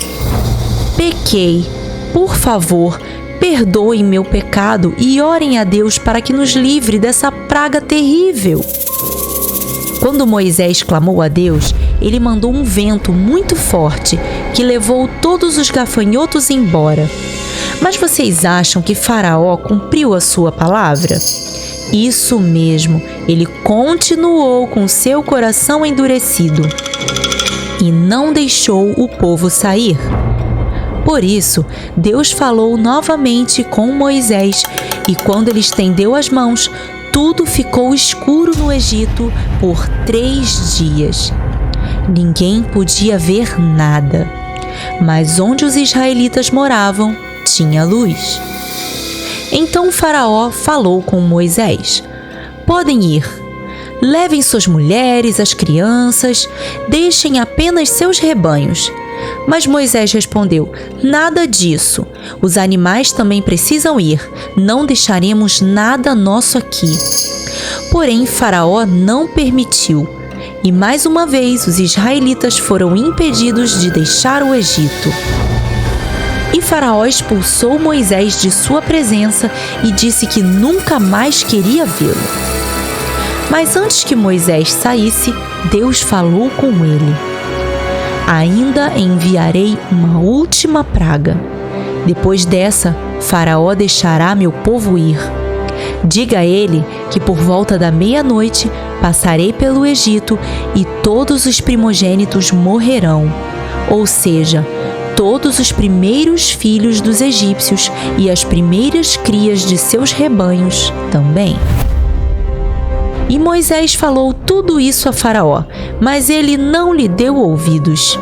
Pequei, por favor, perdoem meu pecado e orem a Deus para que nos livre dessa praga terrível. Quando Moisés clamou a Deus, ele mandou um vento muito forte que levou todos os gafanhotos embora. Mas vocês acham que Faraó cumpriu a sua palavra? Isso mesmo, ele continuou com seu coração endurecido e não deixou o povo sair. Por isso, Deus falou novamente com Moisés e quando ele estendeu as mãos, tudo ficou escuro no Egito por 3 dias. Ninguém podia ver nada, mas onde os israelitas moravam, tinha luz. Então Faraó falou com Moisés: Podem ir, levem suas mulheres, as crianças, deixem apenas seus rebanhos. Mas Moisés respondeu: Nada disso. Os animais também precisam ir. Não deixaremos nada nosso aqui. Porém, Faraó não permitiu. E mais uma vez os israelitas foram impedidos de deixar o Egito. E Faraó expulsou Moisés de sua presença e disse que nunca mais queria vê-lo. Mas antes que Moisés saísse, Deus falou com ele: Ainda enviarei uma última praga. Depois dessa, Faraó deixará meu povo ir. Diga a ele que por volta da meia-noite passarei pelo Egito e todos os primogênitos morrerão, ou seja, todos os primeiros filhos dos egípcios e as primeiras crias de seus rebanhos também. E Moisés falou tudo isso a Faraó, mas ele não lhe deu ouvidos.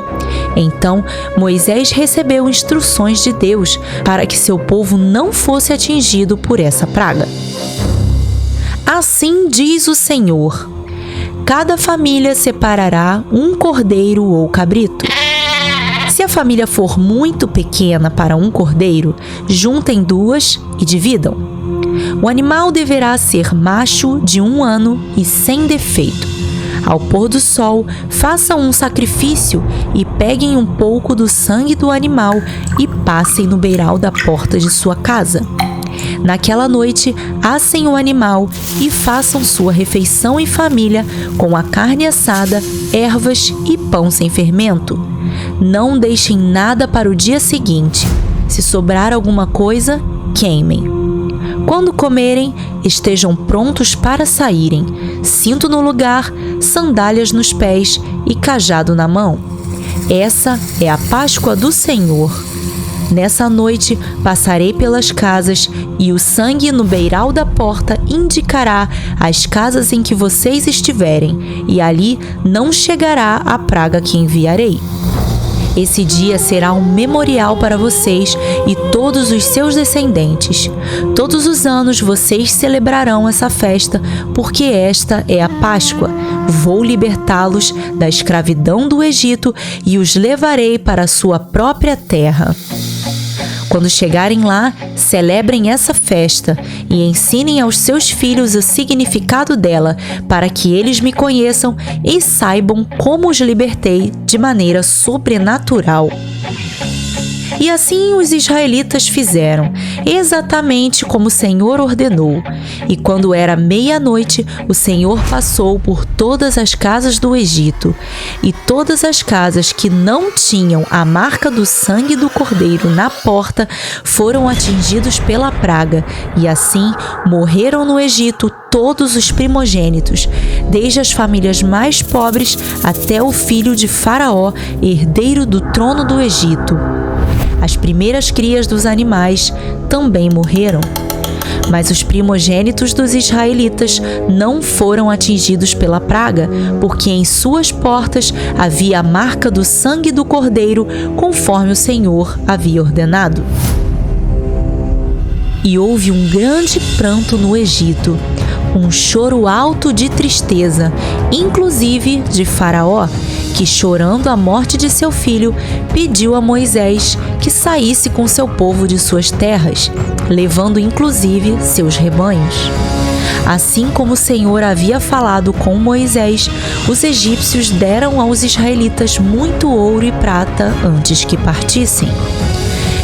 Então Moisés recebeu instruções de Deus para que seu povo não fosse atingido por essa praga. Assim diz o Senhor: cada família separará um cordeiro ou cabrito. Se a família for muito pequena para um cordeiro, juntem 2 e dividam. O animal deverá ser macho de 1 ano e sem defeito. Ao pôr do sol, façam um sacrifício e peguem um pouco do sangue do animal e passem no beiral da porta de sua casa. Naquela noite, assem o animal e façam sua refeição em família com a carne assada, ervas e pão sem fermento. Não deixem nada para o dia seguinte. Se sobrar alguma coisa, queimem. Quando comerem, estejam prontos para saírem, cinto no lugar, sandálias nos pés e cajado na mão. Essa é a Páscoa do Senhor. Nessa noite passarei pelas casas e o sangue no beiral da porta indicará as casas em que vocês estiverem, e ali não chegará a praga que enviarei. Esse dia será um memorial para vocês e todos os seus descendentes. Todos os anos vocês celebrarão essa festa, porque esta é a Páscoa. Vou libertá-los da escravidão do Egito e os levarei para a sua própria terra. Quando chegarem lá, celebrem essa festa e ensinem aos seus filhos o significado dela, para que eles me conheçam e saibam como os libertei de maneira sobrenatural. E assim os israelitas fizeram, exatamente como o Senhor ordenou. E quando era meia-noite, o Senhor passou por todas as casas do Egito, e todas as casas que não tinham a marca do sangue do cordeiro na porta foram atingidos pela praga, e assim morreram no Egito todos os primogênitos, desde as famílias mais pobres até o filho de Faraó, herdeiro do trono do Egito. As primeiras crias dos animais também morreram. Mas os primogênitos dos israelitas não foram atingidos pela praga, porque em suas portas havia a marca do sangue do cordeiro, conforme o Senhor havia ordenado. E houve um grande pranto no Egito, um choro alto de tristeza, inclusive de Faraó, que, chorando a morte de seu filho, pediu a Moisés que saísse com seu povo de suas terras, levando inclusive seus rebanhos. Assim como o Senhor havia falado com Moisés, os egípcios deram aos israelitas muito ouro e prata antes que partissem.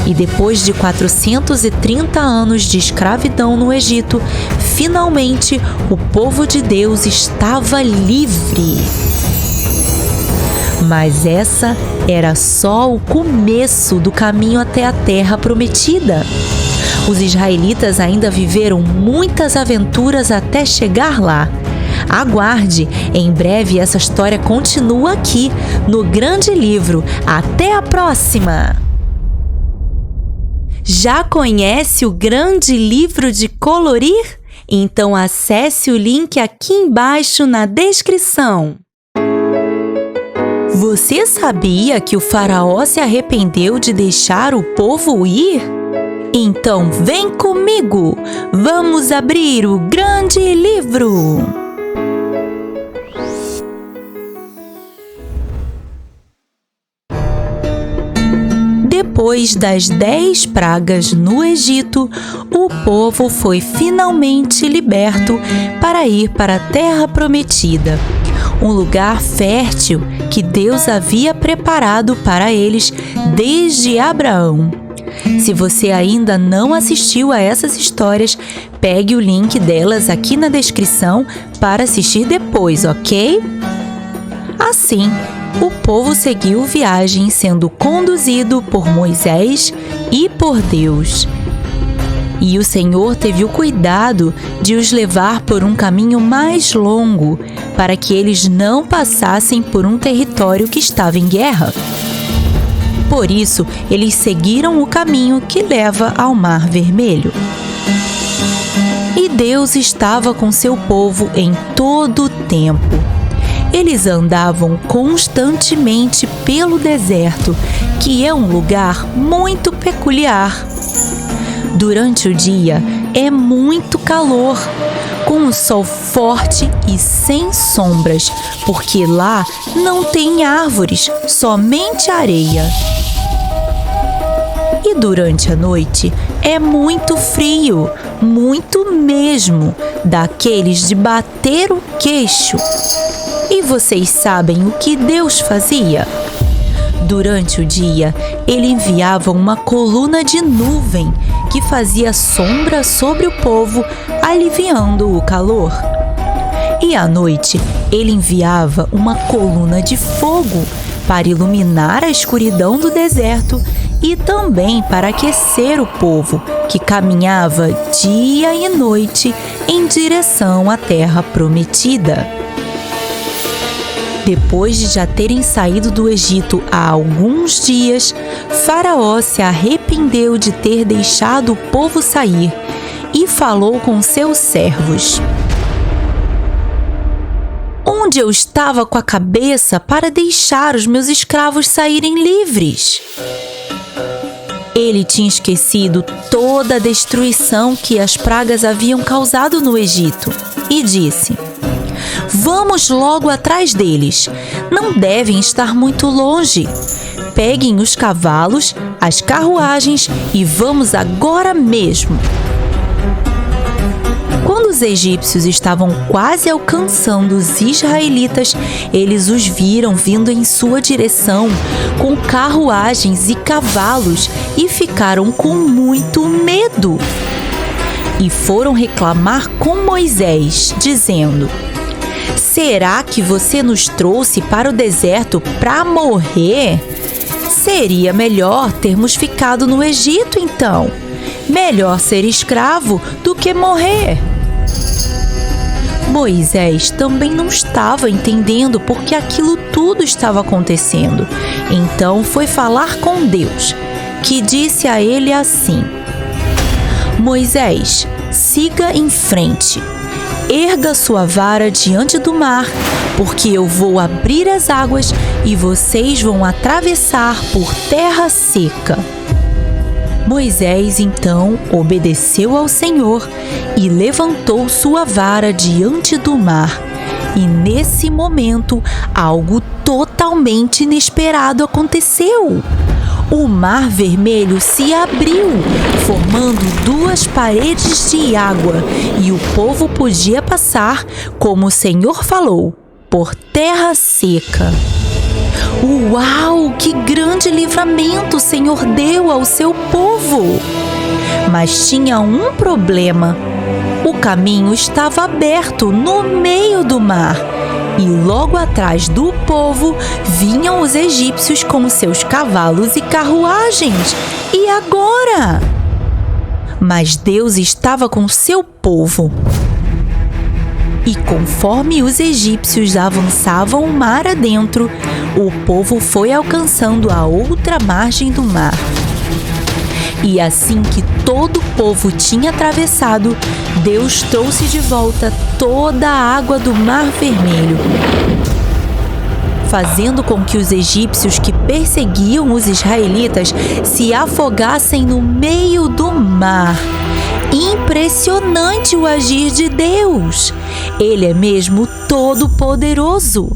E depois de 430 anos de escravidão no Egito, finalmente o povo de Deus estava livre. Mas essa era só o começo do caminho até a terra prometida. Os israelitas ainda viveram muitas aventuras até chegar lá. Aguarde, em breve essa história continua aqui no Grande Livro. Até a próxima! Já conhece o Grande Livro de Colorir? Então acesse o link aqui embaixo na descrição. Você sabia que o faraó se arrependeu de deixar o povo ir? Então vem comigo! Vamos abrir o Grande Livro! Depois das 10 pragas no Egito, o povo foi finalmente liberto para ir para a Terra Prometida, um lugar fértil que Deus havia preparado para eles desde Abraão. Se você ainda não assistiu a essas histórias, pegue o link delas aqui na descrição para assistir depois, ok? Assim, o povo seguiu viagem sendo conduzido por Moisés e por Deus. E o Senhor teve o cuidado de os levar por um caminho mais longo, para que eles não passassem por um território que estava em guerra. Por isso, eles seguiram o caminho que leva ao Mar Vermelho. E Deus estava com seu povo em todo o tempo. Eles andavam constantemente pelo deserto, que é um lugar muito peculiar. Durante o dia é muito calor, com o sol forte e sem sombras, porque lá não tem árvores, somente areia. E durante a noite é muito frio, muito mesmo, daqueles de bater o queixo. E vocês sabem o que Deus fazia? Durante o dia, ele enviava uma coluna de nuvem que fazia sombra sobre o povo, aliviando o calor. E à noite, ele enviava uma coluna de fogo para iluminar a escuridão do deserto e também para aquecer o povo, que caminhava dia e noite em direção à terra prometida. Depois de já terem saído do Egito há alguns dias, Faraó se arrependeu de ter deixado o povo sair e falou com seus servos: "Onde eu estava com a cabeça para deixar os meus escravos saírem livres?" Ele tinha esquecido toda a destruição que as pragas haviam causado no Egito e disse: "Vamos logo atrás deles. Não devem estar muito longe. Peguem os cavalos, as carruagens e vamos agora mesmo." Quando os egípcios estavam quase alcançando os israelitas, eles os viram vindo em sua direção com carruagens e cavalos e ficaram com muito medo. E foram reclamar com Moisés, dizendo: "Será que você nos trouxe para o deserto para morrer? Seria melhor termos ficado no Egito, então. Melhor ser escravo do que morrer." Moisés também não estava entendendo por que aquilo tudo estava acontecendo. Então foi falar com Deus, que disse a ele assim: "Moisés, siga em frente. Erga sua vara diante do mar, porque eu vou abrir as águas e vocês vão atravessar por terra seca." Moisés então obedeceu ao Senhor e levantou sua vara diante do mar. E nesse momento, algo totalmente inesperado aconteceu. O Mar Vermelho se abriu, formando duas paredes de água, e o povo podia passar, como o Senhor falou, por terra seca. Uau! Que grande livramento o Senhor deu ao seu povo! Mas tinha um problema. O caminho estava aberto no meio do mar. E logo atrás do povo vinham os egípcios com seus cavalos e carruagens. E agora? Mas Deus estava com seu povo. E conforme os egípcios avançavam o mar adentro, o povo foi alcançando a outra margem do mar. E assim que todo o povo tinha atravessado, Deus trouxe de volta toda a água do Mar Vermelho, fazendo com que os egípcios que perseguiam os israelitas se afogassem no meio do mar. Impressionante o agir de Deus! Ele é mesmo todo-poderoso.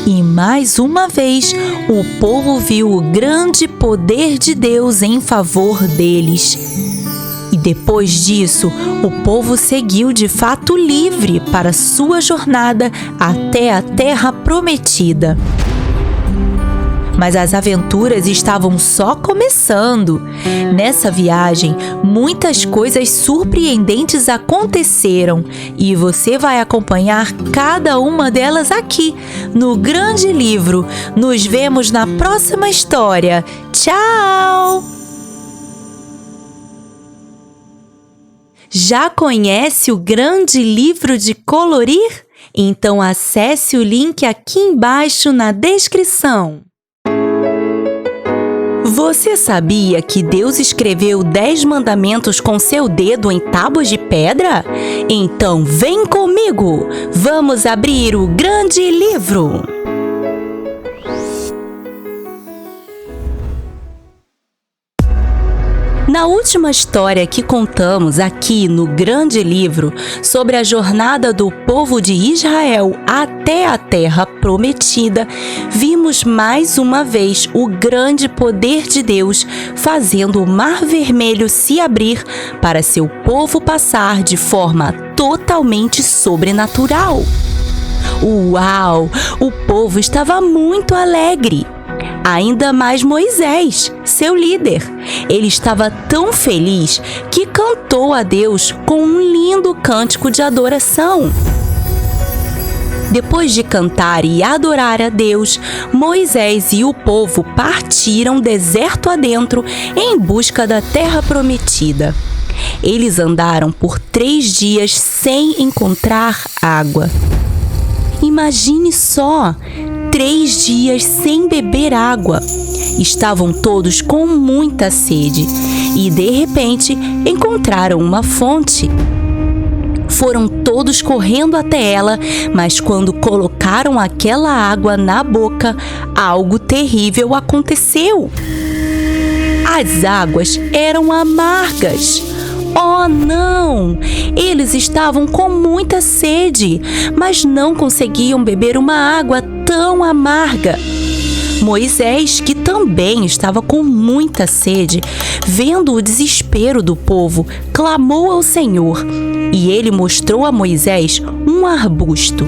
E mais uma vez, o povo viu o grande poder de Deus em favor deles. E depois disso, o povo seguiu de fato livre para sua jornada até a terra prometida. Mas as aventuras estavam só começando. Nessa viagem, muitas coisas surpreendentes aconteceram e você vai acompanhar cada uma delas aqui, no Grande Livro. Nos vemos na próxima história. Tchau! Já conhece o Grande Livro de Colorir? Então acesse o link aqui embaixo na descrição. Você sabia que Deus escreveu 10 mandamentos com seu dedo em tábuas de pedra? Então vem comigo! Vamos abrir o Grande Livro! Na última história que contamos aqui no Grande Livro sobre a jornada do povo de Israel até a Terra Prometida, vimos mais uma vez o grande poder de Deus fazendo o Mar Vermelho se abrir para seu povo passar de forma totalmente sobrenatural. Uau! O povo estava muito alegre. Ainda mais Moisés, seu líder. Ele estava tão feliz que cantou a Deus com um lindo cântico de adoração. Depois de cantar e adorar a Deus, Moisés e o povo partiram deserto adentro em busca da terra prometida. Eles andaram por 3 dias sem encontrar água. Imagine só, 3 dias sem beber água. Estavam todos com muita sede e, de repente, encontraram uma fonte. Foram todos correndo até ela, mas quando colocaram aquela água na boca, algo terrível aconteceu. As águas eram amargas. Oh, não! Eles estavam com muita sede, mas não conseguiam beber uma água tão amarga. Moisés, que também estava com muita sede, vendo o desespero do povo, clamou ao Senhor, e ele mostrou a Moisés um arbusto.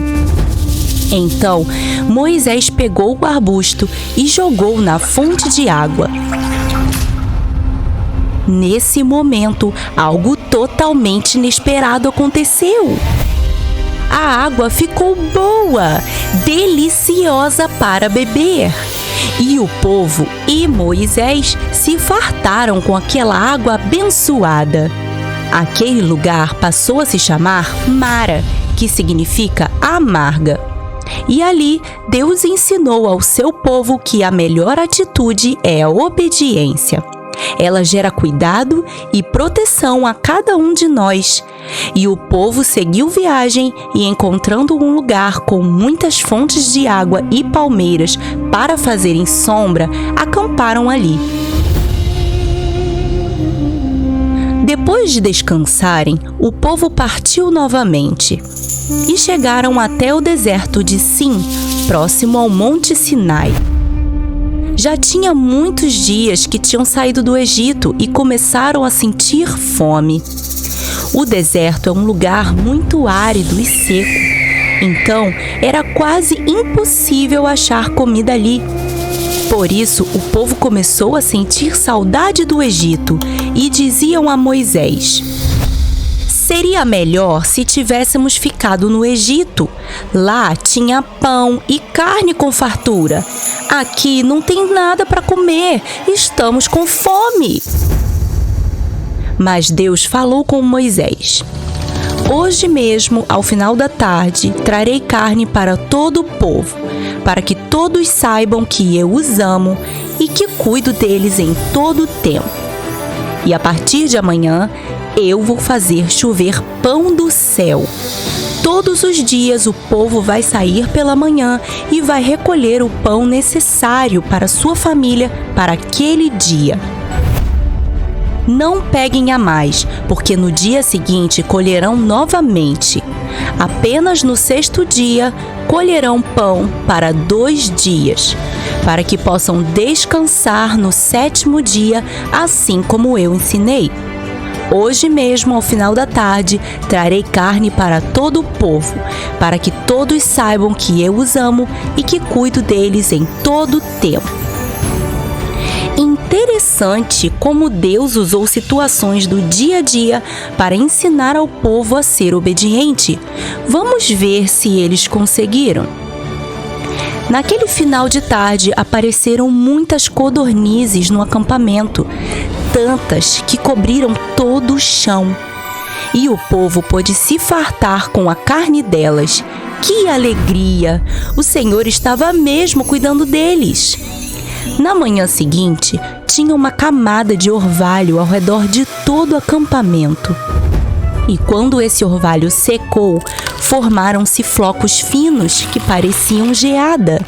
Então, Moisés pegou o arbusto e jogou na fonte de água. Nesse momento, algo totalmente inesperado aconteceu. A água ficou boa, deliciosa para beber. E o povo e Moisés se fartaram com aquela água abençoada. Aquele lugar passou a se chamar Mara, que significa amarga. E ali, Deus ensinou ao seu povo que a melhor atitude é a obediência. Ela gera cuidado e proteção a cada um de nós. E o povo seguiu viagem e, encontrando um lugar com muitas fontes de água e palmeiras para fazerem sombra, acamparam ali. Depois de descansarem, o povo partiu novamente e chegaram até o deserto de Sim, próximo ao Monte Sinai. Já tinha muitos dias que tinham saído do Egito e começaram a sentir fome. O deserto é um lugar muito árido e seco, então era quase impossível achar comida ali. Por isso, o povo começou a sentir saudade do Egito e diziam a Moisés: seria melhor se tivéssemos ficado no Egito. Lá tinha pão e carne com fartura. Aqui não tem nada para comer. Estamos com fome. Mas Deus falou com Moisés: hoje mesmo, ao final da tarde, trarei carne para todo o povo, para que todos saibam que eu os amo e que cuido deles em todo o tempo. E a partir de amanhã, eu vou fazer chover pão do céu. Todos os dias o povo vai sair pela manhã e vai recolher o pão necessário para sua família para aquele dia. Não peguem a mais, porque no dia seguinte colherão novamente. Apenas no 6º dia colherão pão para 2 dias, para que possam descansar no 7º dia, assim como eu ensinei. Hoje mesmo, ao final da tarde, trarei carne para todo o povo, para que todos saibam que eu os amo e que cuido deles em todo o tempo. Interessante como Deus usou situações do dia a dia para ensinar ao povo a ser obediente. Vamos ver se eles conseguiram. Naquele final de tarde, apareceram muitas codornizes no acampamento, tantas que cobriram todo o chão. E o povo pôde se fartar com a carne delas. Que alegria! O Senhor estava mesmo cuidando deles. Na manhã seguinte, tinha uma camada de orvalho ao redor de todo o acampamento. E quando esse orvalho secou, formaram-se flocos finos que pareciam geada.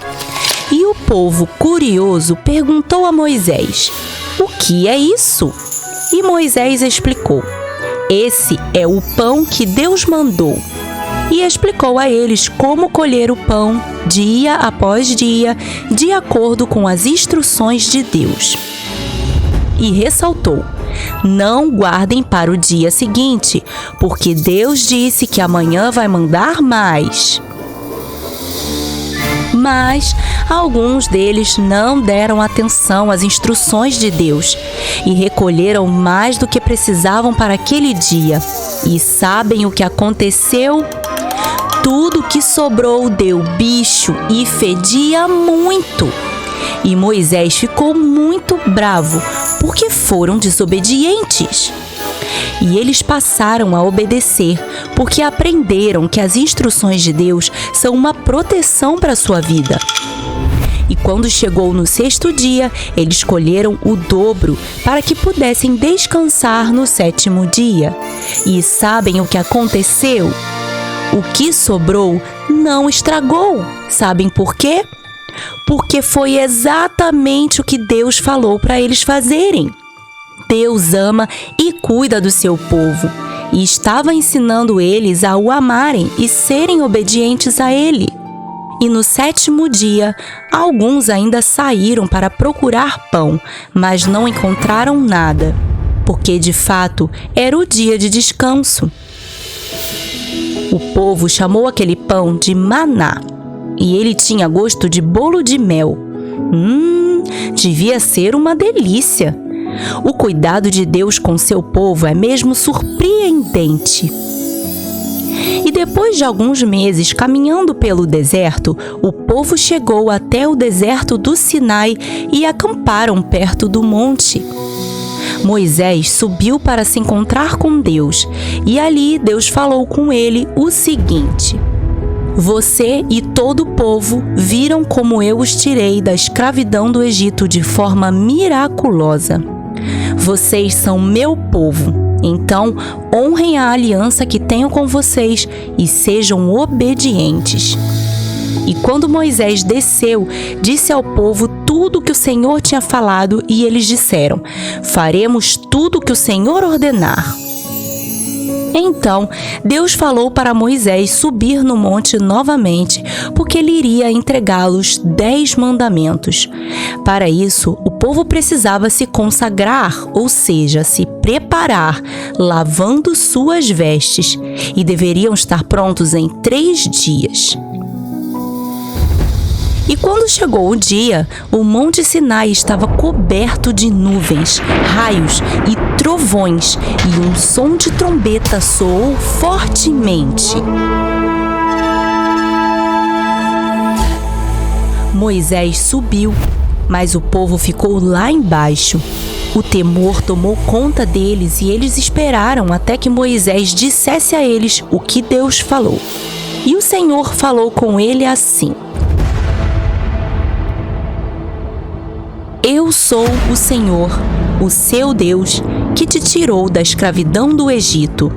E o povo, curioso, perguntou a Moisés: o que é isso? E Moisés explicou: esse é o pão que Deus mandou. E explicou a eles como colher o pão dia após dia, de acordo com as instruções de Deus. E ressaltou: não guardem para o dia seguinte, porque Deus disse que amanhã vai mandar mais. Mas alguns deles não deram atenção às instruções de Deus e recolheram mais do que precisavam para aquele dia. E sabem o que aconteceu? Tudo que sobrou deu bicho e fedia muito. E Moisés ficou muito bravo, porque foram desobedientes. E eles passaram a obedecer, porque aprenderam que as instruções de Deus são uma proteção para a sua vida. E quando chegou no 6º dia, eles colheram o dobro para que pudessem descansar no 7º dia. E sabem o que aconteceu? O que sobrou não estragou. Sabem por quê? Porque foi exatamente o que Deus falou para eles fazerem. Deus ama e cuida do seu povo, e estava ensinando eles a o amarem e serem obedientes a Ele. E no 7º dia, alguns ainda saíram para procurar pão, mas não encontraram nada, porque de fato era o dia de descanso. O povo chamou aquele pão de maná, e ele tinha gosto de bolo de mel. Devia ser uma delícia. O cuidado de Deus com seu povo é mesmo surpreendente. E depois de alguns meses caminhando pelo deserto, o povo chegou até o deserto do Sinai e acamparam perto do monte. Moisés subiu para se encontrar com Deus, e ali Deus falou com ele o seguinte: Você e todo o povo viram como eu os tirei da escravidão do Egito de forma miraculosa. Vocês são meu povo, então honrem a aliança que tenho com vocês e sejam obedientes. E quando Moisés desceu, disse ao povo tudo o que o Senhor tinha falado, e eles disseram: Faremos tudo o que o Senhor ordenar. Então, Deus falou para Moisés subir no monte novamente, porque ele iria entregá-los 10 mandamentos. Para isso, o povo precisava se consagrar, ou seja, se preparar, lavando suas vestes, e deveriam estar prontos em 3 dias. E quando chegou o dia, o Monte Sinai estava coberto de nuvens, raios e trovões, e um som de trombeta soou fortemente. Moisés subiu, mas o povo ficou lá embaixo. O temor tomou conta deles e eles esperaram até que Moisés dissesse a eles o que Deus falou. E o Senhor falou com ele assim: Eu sou o Senhor, o seu Deus, que te tirou da escravidão do Egito.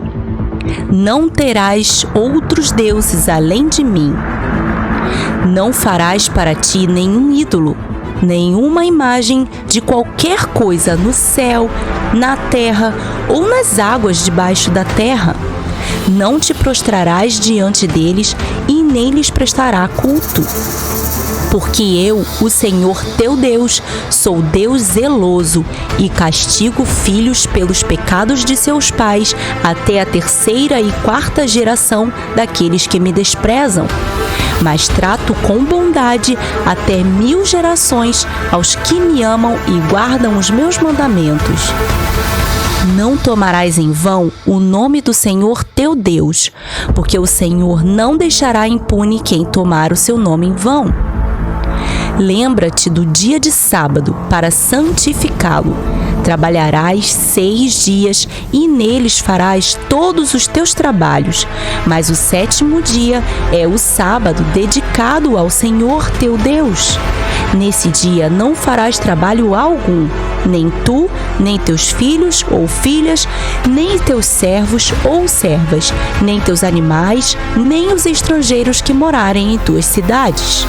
Não terás outros deuses além de mim. Não farás para ti nenhum ídolo, nenhuma imagem de qualquer coisa no céu, na terra ou nas águas debaixo da terra. Não te prostrarás diante deles e nem lhes prestará culto. Porque eu, o Senhor teu Deus, sou Deus zeloso e castigo filhos pelos pecados de seus pais até a 3ª e 4ª geração daqueles que me desprezam. Mas trato com bondade até 1000 gerações aos que me amam e guardam os meus mandamentos. Não tomarás em vão o nome do Senhor teu Deus, porque o Senhor não deixará impune quem tomar o seu nome em vão. Lembra-te do dia de sábado para santificá-lo. Trabalharás 6 dias e neles farás todos os teus trabalhos. Mas o 7º dia é o sábado dedicado ao Senhor teu Deus. Nesse dia não farás trabalho algum, nem tu, nem teus filhos ou filhas, nem teus servos ou servas, nem teus animais, nem os estrangeiros que morarem em tuas cidades.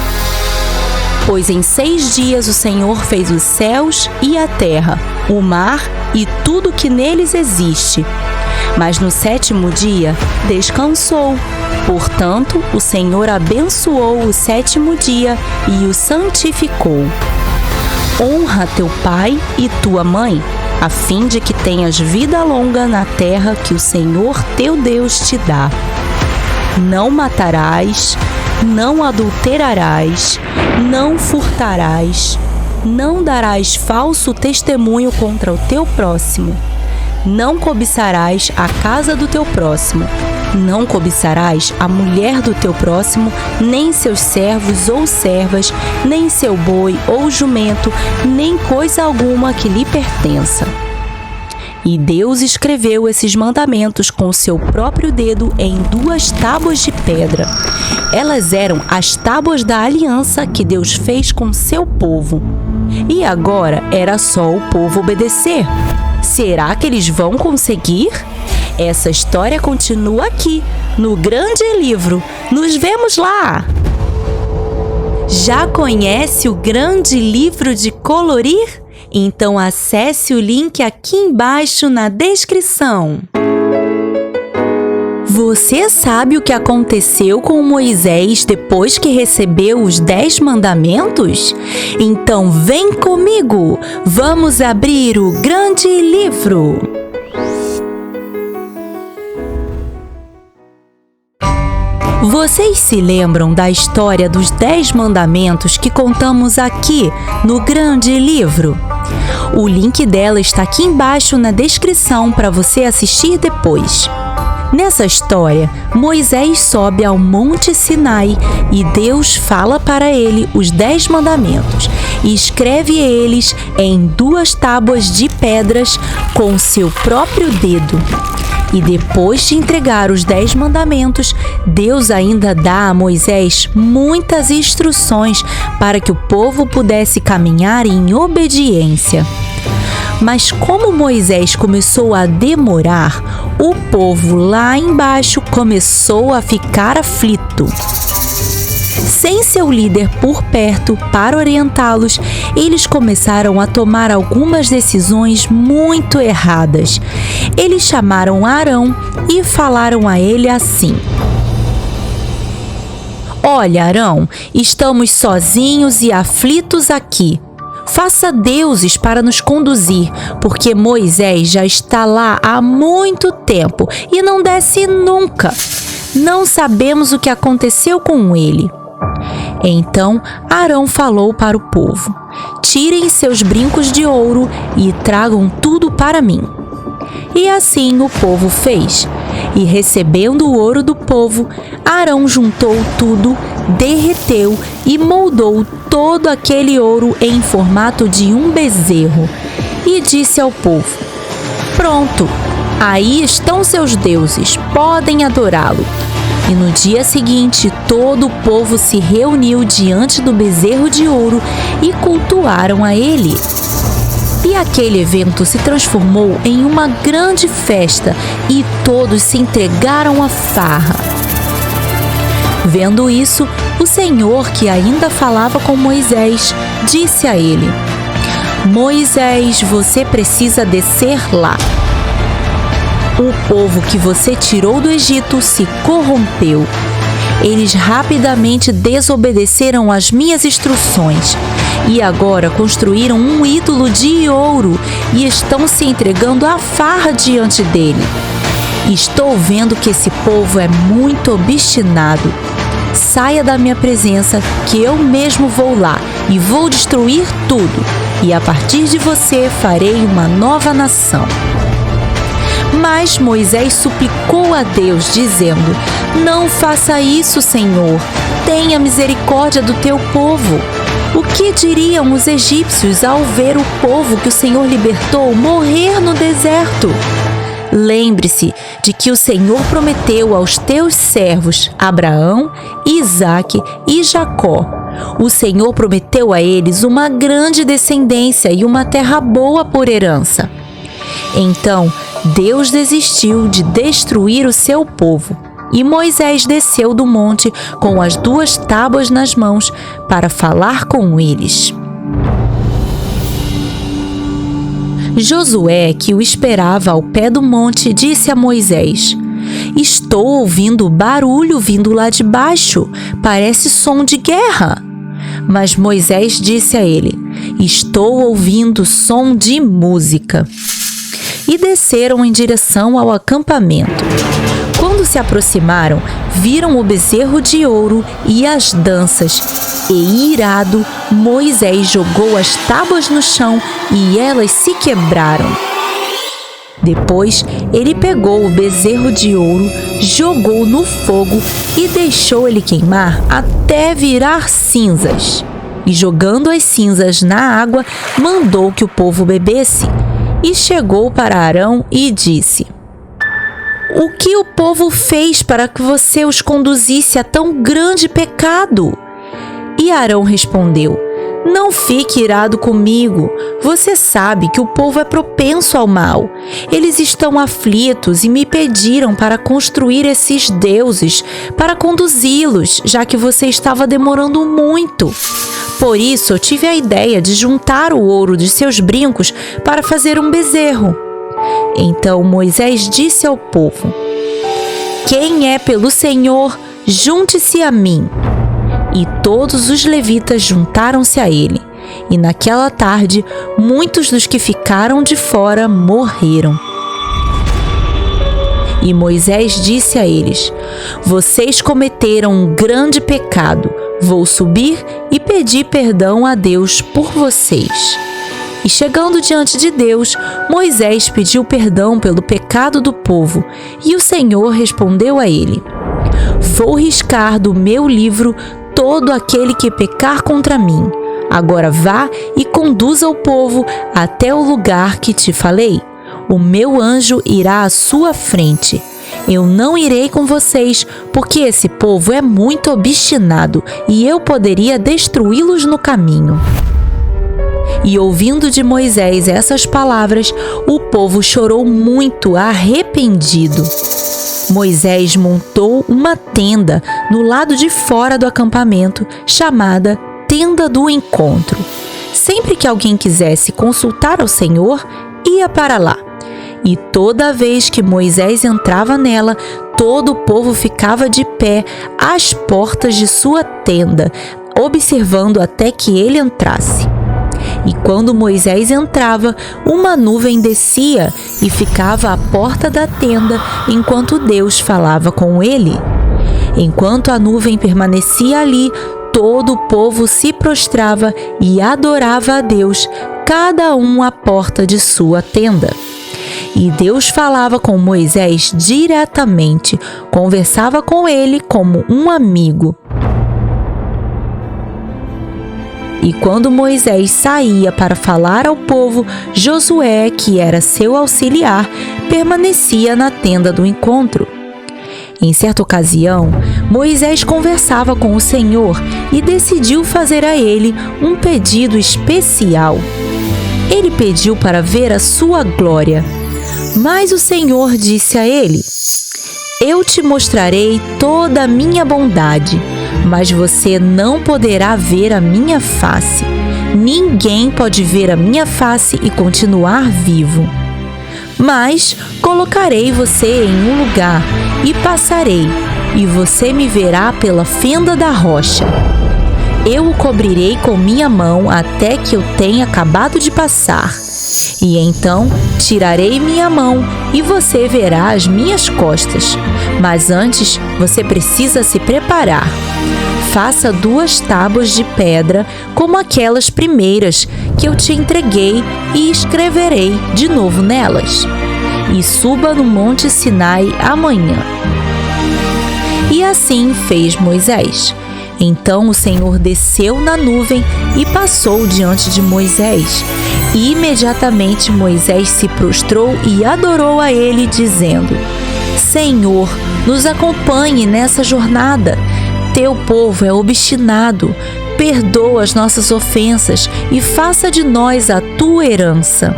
Pois em 6 dias o Senhor fez os céus e a terra, o mar e tudo que neles existe. Mas no 7º dia descansou. Portanto, o Senhor abençoou o 7º dia e o santificou. Honra teu pai e tua mãe, a fim de que tenhas vida longa na terra que o Senhor teu Deus te dá. Não matarás, não adulterarás, não furtarás, não darás falso testemunho contra o teu próximo, não cobiçarás a casa do teu próximo, Não cobiçarás a mulher do teu próximo, nem seus servos ou servas, nem seu boi ou jumento, nem coisa alguma que lhe pertença. E Deus escreveu esses mandamentos com o seu próprio dedo em 2 tábuas de pedra. Elas eram as tábuas da aliança que Deus fez com seu povo. E agora era só o povo obedecer. Será que eles vão conseguir? Essa história continua aqui, no grande livro. Nos vemos lá! Já conhece o grande livro de colorir? Então acesse o link aqui embaixo na descrição. Você sabe o que aconteceu com Moisés depois que recebeu os 10 mandamentos? Então vem comigo, vamos abrir o grande livro. Vocês se lembram da história dos 10 mandamentos que contamos aqui no grande livro? O link dela está aqui embaixo na descrição para você assistir depois. Nessa história, Moisés sobe ao Monte Sinai e Deus fala para ele os 10 mandamentos e escreve eles em 2 tábuas de pedras com seu próprio dedo. E depois de entregar os 10 mandamentos, Deus ainda dá a Moisés muitas instruções para que o povo pudesse caminhar em obediência. Mas como Moisés começou a demorar, o povo lá embaixo começou a ficar aflito. Sem seu líder por perto para orientá-los, eles começaram a tomar algumas decisões muito erradas. Eles chamaram Arão e falaram a ele assim: "Olha, Arão, estamos sozinhos e aflitos aqui. Faça deuses para nos conduzir, porque Moisés já está lá há muito tempo e não desce nunca. Não sabemos o que aconteceu com ele." Então Arão falou para o povo: "Tirem seus brincos de ouro e tragam tudo para mim." E assim o povo fez. E recebendo o ouro do povo, Arão juntou tudo, derreteu e moldou todo aquele ouro em formato de um bezerro. E disse ao povo: "Pronto, aí estão seus deuses, podem adorá-lo." E no dia seguinte, todo o povo se reuniu diante do bezerro de ouro e cultuaram a ele. E aquele evento se transformou em uma grande festa e todos se entregaram à farra. Vendo isso, o Senhor, que ainda falava com Moisés, disse a ele: "Moisés, você precisa descer lá. O povo que você tirou do Egito se corrompeu. Eles rapidamente desobedeceram às minhas instruções e agora construíram um ídolo de ouro e estão se entregando à farra diante dele. Estou vendo que esse povo é muito obstinado. Saia da minha presença, que eu mesmo vou lá e vou destruir tudo, e a partir de você farei uma nova nação." Mas Moisés suplicou a Deus, dizendo: "Não faça isso, Senhor. Tenha misericórdia do teu povo. O que diriam os egípcios ao ver o povo que o Senhor libertou morrer no deserto? Lembre-se de que o Senhor prometeu aos teus servos Abraão, Isaque e Jacó. O Senhor prometeu a eles uma grande descendência e uma terra boa por herança." Então Deus desistiu de destruir o seu povo, e Moisés desceu do monte com as 2 tábuas nas mãos para falar com eles. Josué, que o esperava ao pé do monte, disse a Moisés: "Estou ouvindo barulho vindo lá de baixo, parece som de guerra." Mas Moisés disse a ele: "Estou ouvindo som de música." E desceram em direção ao acampamento. Quando se aproximaram, viram o bezerro de ouro e as danças. E irado, Moisés jogou as tábuas no chão e elas se quebraram. Depois, ele pegou o bezerro de ouro, jogou no fogo e deixou ele queimar até virar cinzas. E jogando as cinzas na água, mandou que o povo bebesse. E chegou para Arão e disse: "O que o povo fez para que você os conduzisse a tão grande pecado?" E Arão respondeu: "Não fique irado comigo. Você sabe que o povo é propenso ao mal. Eles estão aflitos e me pediram para construir esses deuses, para conduzi-los, já que você estava demorando muito. Por isso, eu tive a ideia de juntar o ouro de seus brincos para fazer um bezerro." Então Moisés disse ao povo: "Quem é pelo Senhor, junte-se a mim." E todos os levitas juntaram-se a ele. E naquela tarde, muitos dos que ficaram de fora morreram. E Moisés disse a eles: "Vocês cometeram um grande pecado. Vou subir e pedir perdão a Deus por vocês." E chegando diante de Deus, Moisés pediu perdão pelo pecado do povo. E o Senhor respondeu a ele: "Vou riscar do meu livro todo aquele que pecar contra mim. Agora vá e conduza o povo até o lugar que te falei. O meu anjo irá à sua frente. Eu não irei com vocês, porque esse povo é muito obstinado e eu poderia destruí-los no caminho." E ouvindo de Moisés essas palavras, o povo chorou muito, arrependido. Moisés montou uma tenda no lado de fora do acampamento, chamada Tenda do Encontro. Sempre que alguém quisesse consultar ao Senhor, ia para lá. E toda vez que Moisés entrava nela, todo o povo ficava de pé às portas de sua tenda, observando até que ele entrasse. E quando Moisés entrava, uma nuvem descia e ficava à porta da tenda enquanto Deus falava com ele. Enquanto a nuvem permanecia ali, todo o povo se prostrava e adorava a Deus, cada um à porta de sua tenda. E Deus falava com Moisés diretamente, conversava com ele como um amigo. E quando Moisés saía para falar ao povo, Josué, que era seu auxiliar, permanecia na tenda do encontro. Em certa ocasião, Moisés conversava com o Senhor e decidiu fazer a ele um pedido especial. Ele pediu para ver a sua glória. Mas o Senhor disse a ele: "Eu te mostrarei toda a minha bondade, mas você não poderá ver a minha face. Ninguém pode ver a minha face e continuar vivo. Mas colocarei você em um lugar e passarei, e você me verá pela fenda da rocha. Eu o cobrirei com minha mão até que eu tenha acabado de passar. E então tirarei minha mão e você verá as minhas costas. Mas antes você precisa se preparar. Faça 2 tábuas de pedra como aquelas primeiras que eu te entreguei e escreverei de novo nelas. E suba no Monte Sinai amanhã." E assim fez Moisés. Então o Senhor desceu na nuvem e passou diante de Moisés. E imediatamente Moisés se prostrou e adorou a ele, dizendo: "Senhor, nos acompanhe nessa jornada. Teu povo é obstinado. Perdoa as nossas ofensas e faça de nós a tua herança."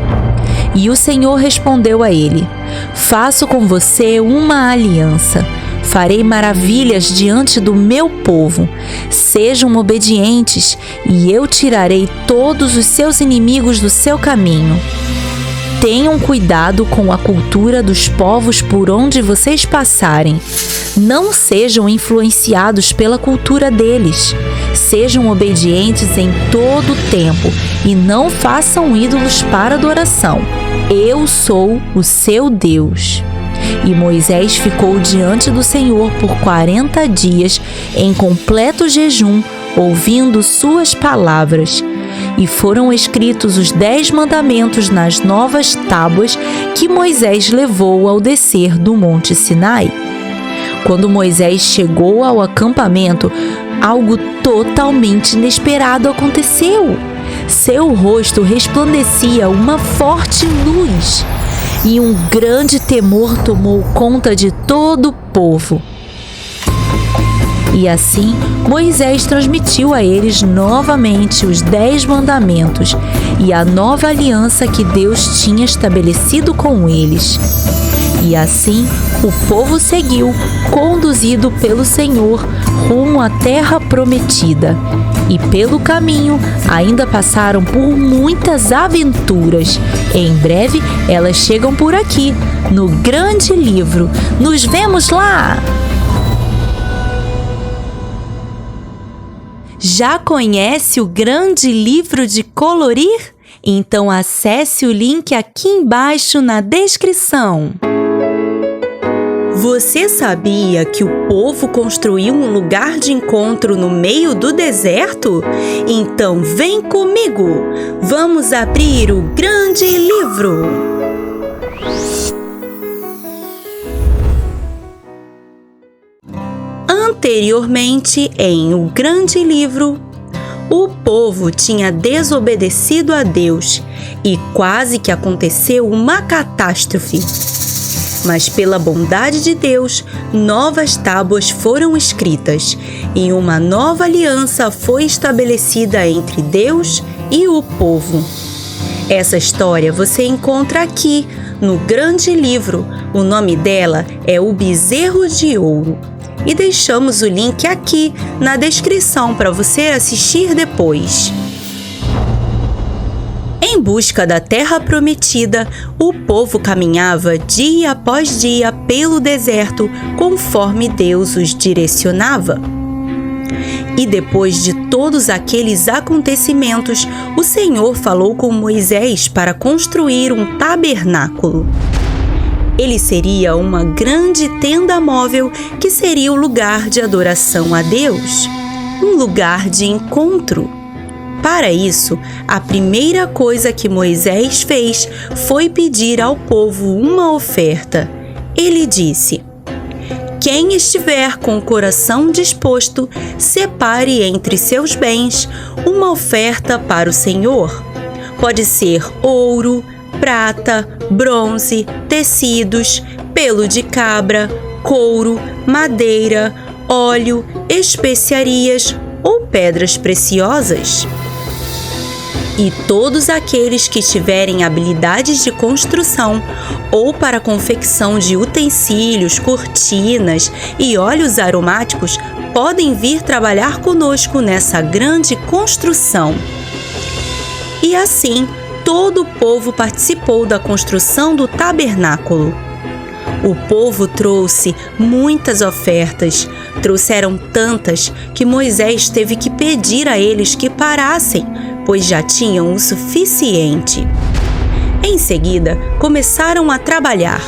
E o Senhor respondeu a ele: "Faço com você uma aliança. Farei maravilhas diante do meu povo. Sejam obedientes e eu tirarei todos os seus inimigos do seu caminho. Tenham cuidado com a cultura dos povos por onde vocês passarem. Não sejam influenciados pela cultura deles. Sejam obedientes em todo o tempo e não façam ídolos para adoração. Eu sou o seu Deus." E Moisés ficou diante do Senhor por 40 dias em completo jejum, ouvindo suas palavras. e foram escritos os 10 mandamentos nas novas tábuas que Moisés levou ao descer do Monte Sinai. Quando Moisés chegou ao acampamento, algo totalmente inesperado aconteceu. Seu rosto resplandecia uma forte luz e um grande temor tomou conta de todo o povo. E assim, Moisés transmitiu a eles novamente os 10 mandamentos e a nova aliança que Deus tinha estabelecido com eles. E assim, o povo seguiu, conduzido pelo Senhor, rumo à terra prometida. E pelo caminho, ainda passaram por muitas aventuras. Em breve, elas chegam por aqui, no Grande Livro. Nos vemos lá! Já conhece o Grande Livro de Colorir? Então acesse o link aqui embaixo na descrição. Você sabia que o povo construiu um lugar de encontro no meio do deserto? Então vem comigo! Vamos abrir o Grande Livro! Anteriormente, em O Grande Livro, o povo tinha desobedecido a Deus e quase que aconteceu uma catástrofe. Mas pela bondade de Deus, novas tábuas foram escritas e uma nova aliança foi estabelecida entre Deus e o povo. Essa história você encontra aqui, no Grande Livro. O nome dela é O Bezerro de Ouro. E deixamos o link aqui na descrição para você assistir depois. Em busca da terra prometida, o povo caminhava dia após dia pelo deserto, conforme Deus os direcionava. E depois de todos aqueles acontecimentos, o Senhor falou com Moisés para construir um tabernáculo. Ele seria uma grande tenda móvel que seria o lugar de adoração a Deus, um lugar de encontro. Para isso, a primeira coisa que Moisés fez foi pedir ao povo uma oferta. Ele disse: "Quem estiver com o coração disposto, separe entre seus bens uma oferta para o Senhor. Pode ser ouro, prata, bronze, tecidos, pelo de cabra, couro, madeira, óleo, especiarias ou pedras preciosas. E todos aqueles que tiverem habilidades de construção ou para confecção de utensílios, cortinas e óleos aromáticos podem vir trabalhar conosco nessa grande construção." E assim, todo o povo participou da construção do tabernáculo. O povo trouxe muitas ofertas, trouxeram tantas que Moisés teve que pedir a eles que parassem, pois já tinham o suficiente. Em seguida, começaram a trabalhar.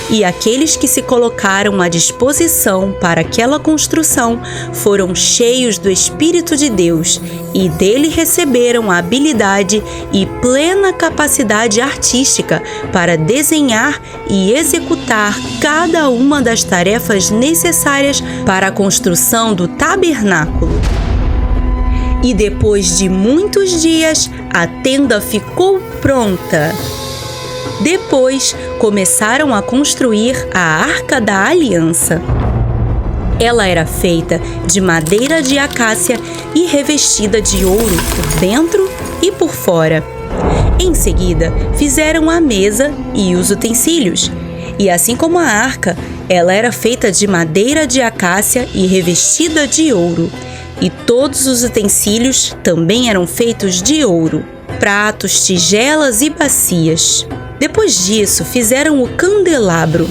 E aqueles que se colocaram à disposição para aquela construção foram cheios do Espírito de Deus e dele receberam a habilidade e plena capacidade artística para desenhar e executar cada uma das tarefas necessárias para a construção do tabernáculo. E depois de muitos dias, a tenda ficou pronta. Depois, começaram a construir a Arca da Aliança. Ela era feita de madeira de acácia e revestida de ouro por dentro e por fora. Em seguida, fizeram a mesa e os utensílios. E assim como a arca, ela era feita de madeira de acácia e revestida de ouro. E todos os utensílios também eram feitos de ouro: pratos, tigelas e bacias. Depois disso, fizeram o candelabro.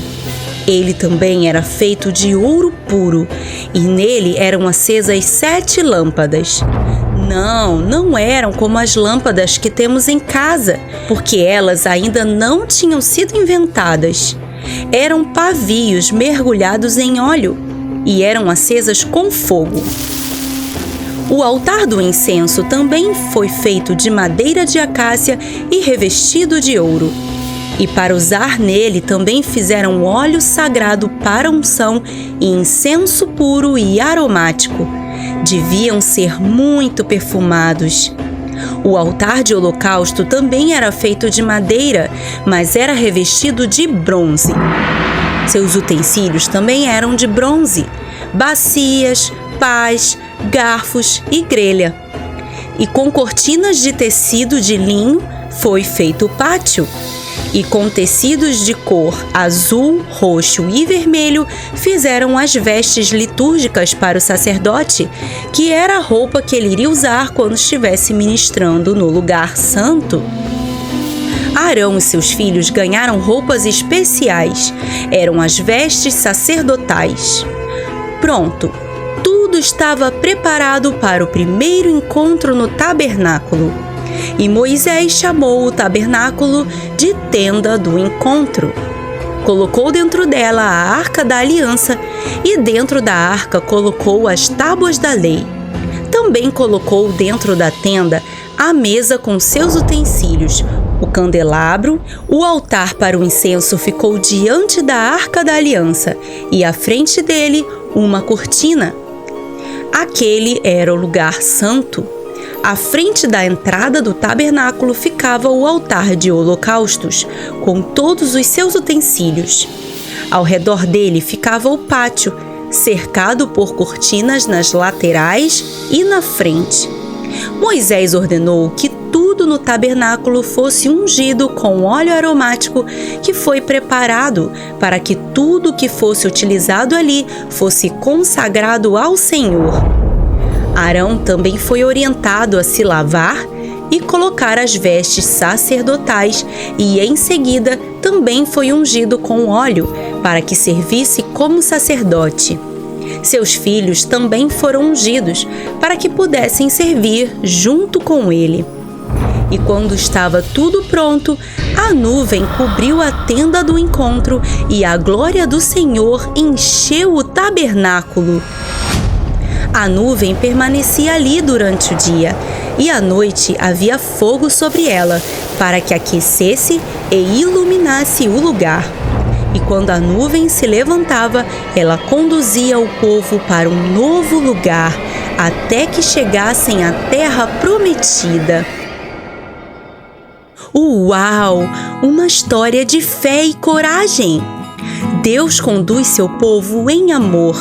Ele também era feito de ouro puro, e nele eram acesas 7 lâmpadas. Não eram como as lâmpadas que temos em casa, porque elas ainda não tinham sido inventadas. Eram pavios mergulhados em óleo, e eram acesas com fogo. O altar do incenso também foi feito de madeira de acácia e revestido de ouro. E para usar nele também fizeram óleo sagrado para unção e incenso puro e aromático. Deviam ser muito perfumados. O altar de holocausto também era feito de madeira, mas era revestido de bronze. Seus utensílios também eram de bronze: bacias, pás, garfos e grelha. E com cortinas de tecido de linho foi feito o pátio. E com tecidos de cor azul, roxo e vermelho fizeram as vestes litúrgicas para o sacerdote, que era a roupa que ele iria usar quando estivesse ministrando no lugar santo. Arão e seus filhos ganharam roupas especiais. Eram as vestes sacerdotais. Pronto, tudo estava preparado para o primeiro encontro no tabernáculo. E Moisés chamou o tabernáculo de tenda do encontro. Colocou dentro dela a arca da aliança e dentro da arca colocou as tábuas da lei. Também colocou dentro da tenda a mesa com seus utensílios, o candelabro. O altar para o incenso ficou diante da arca da aliança e à frente dele uma cortina. Aquele era o lugar santo. À frente da entrada do tabernáculo ficava o altar de holocaustos, com todos os seus utensílios. Ao redor dele ficava o pátio, cercado por cortinas nas laterais e na frente. Moisés ordenou que tudo no tabernáculo fosse ungido com óleo aromático que foi preparado para que tudo que fosse utilizado ali fosse consagrado ao Senhor. Arão também foi orientado a se lavar e colocar as vestes sacerdotais e, em seguida, também foi ungido com óleo para que servisse como sacerdote. Seus filhos também foram ungidos para que pudessem servir junto com ele. E quando estava tudo pronto, a nuvem cobriu a tenda do encontro e a glória do Senhor encheu o tabernáculo. A nuvem permanecia ali durante o dia, e à noite havia fogo sobre ela, para que aquecesse e iluminasse o lugar. E quando a nuvem se levantava, ela conduzia o povo para um novo lugar, até que chegassem à terra prometida. Uau! Uma história de fé e coragem! Deus conduz seu povo em amor.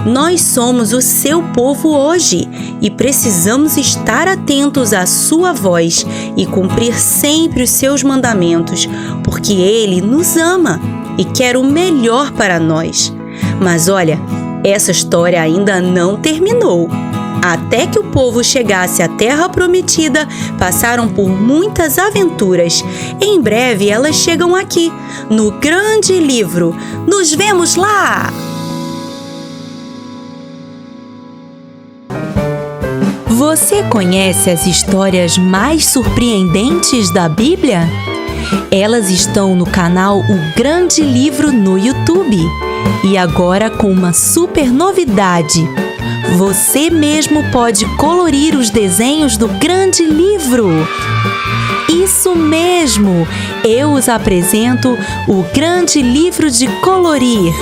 Nós somos o seu povo hoje e precisamos estar atentos à sua voz e cumprir sempre os seus mandamentos, porque Ele nos ama e quer o melhor para nós. Mas olha, essa história ainda não terminou. Até que o povo chegasse à Terra Prometida, passaram por muitas aventuras. Em breve elas chegam aqui, no Grande Livro. Nos vemos lá! Você conhece as histórias mais surpreendentes da Bíblia? Elas estão no canal O Grande Livro no YouTube. E agora com uma super novidade. Você mesmo pode colorir os desenhos do Grande Livro. Isso mesmo! Eu os apresento o Grande Livro de Colorir.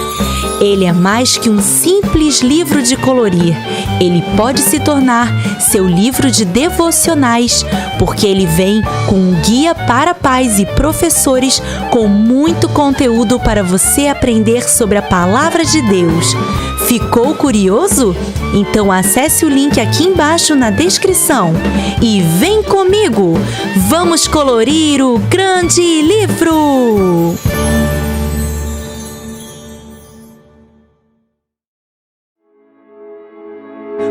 Ele é mais que um simples livro de colorir. Ele pode se tornar seu livro de devocionais, porque ele vem com um guia para pais e professores com muito conteúdo para você aprender sobre a Palavra de Deus. Ficou curioso? Então acesse o link aqui embaixo na descrição e vem comigo! Vamos colorir o Grande Livro!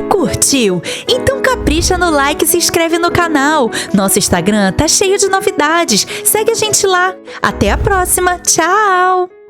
Curtiu? Então capricha no like e se inscreve no canal. Nosso Instagram tá cheio de novidades. Segue a gente lá. Até a próxima. Tchau!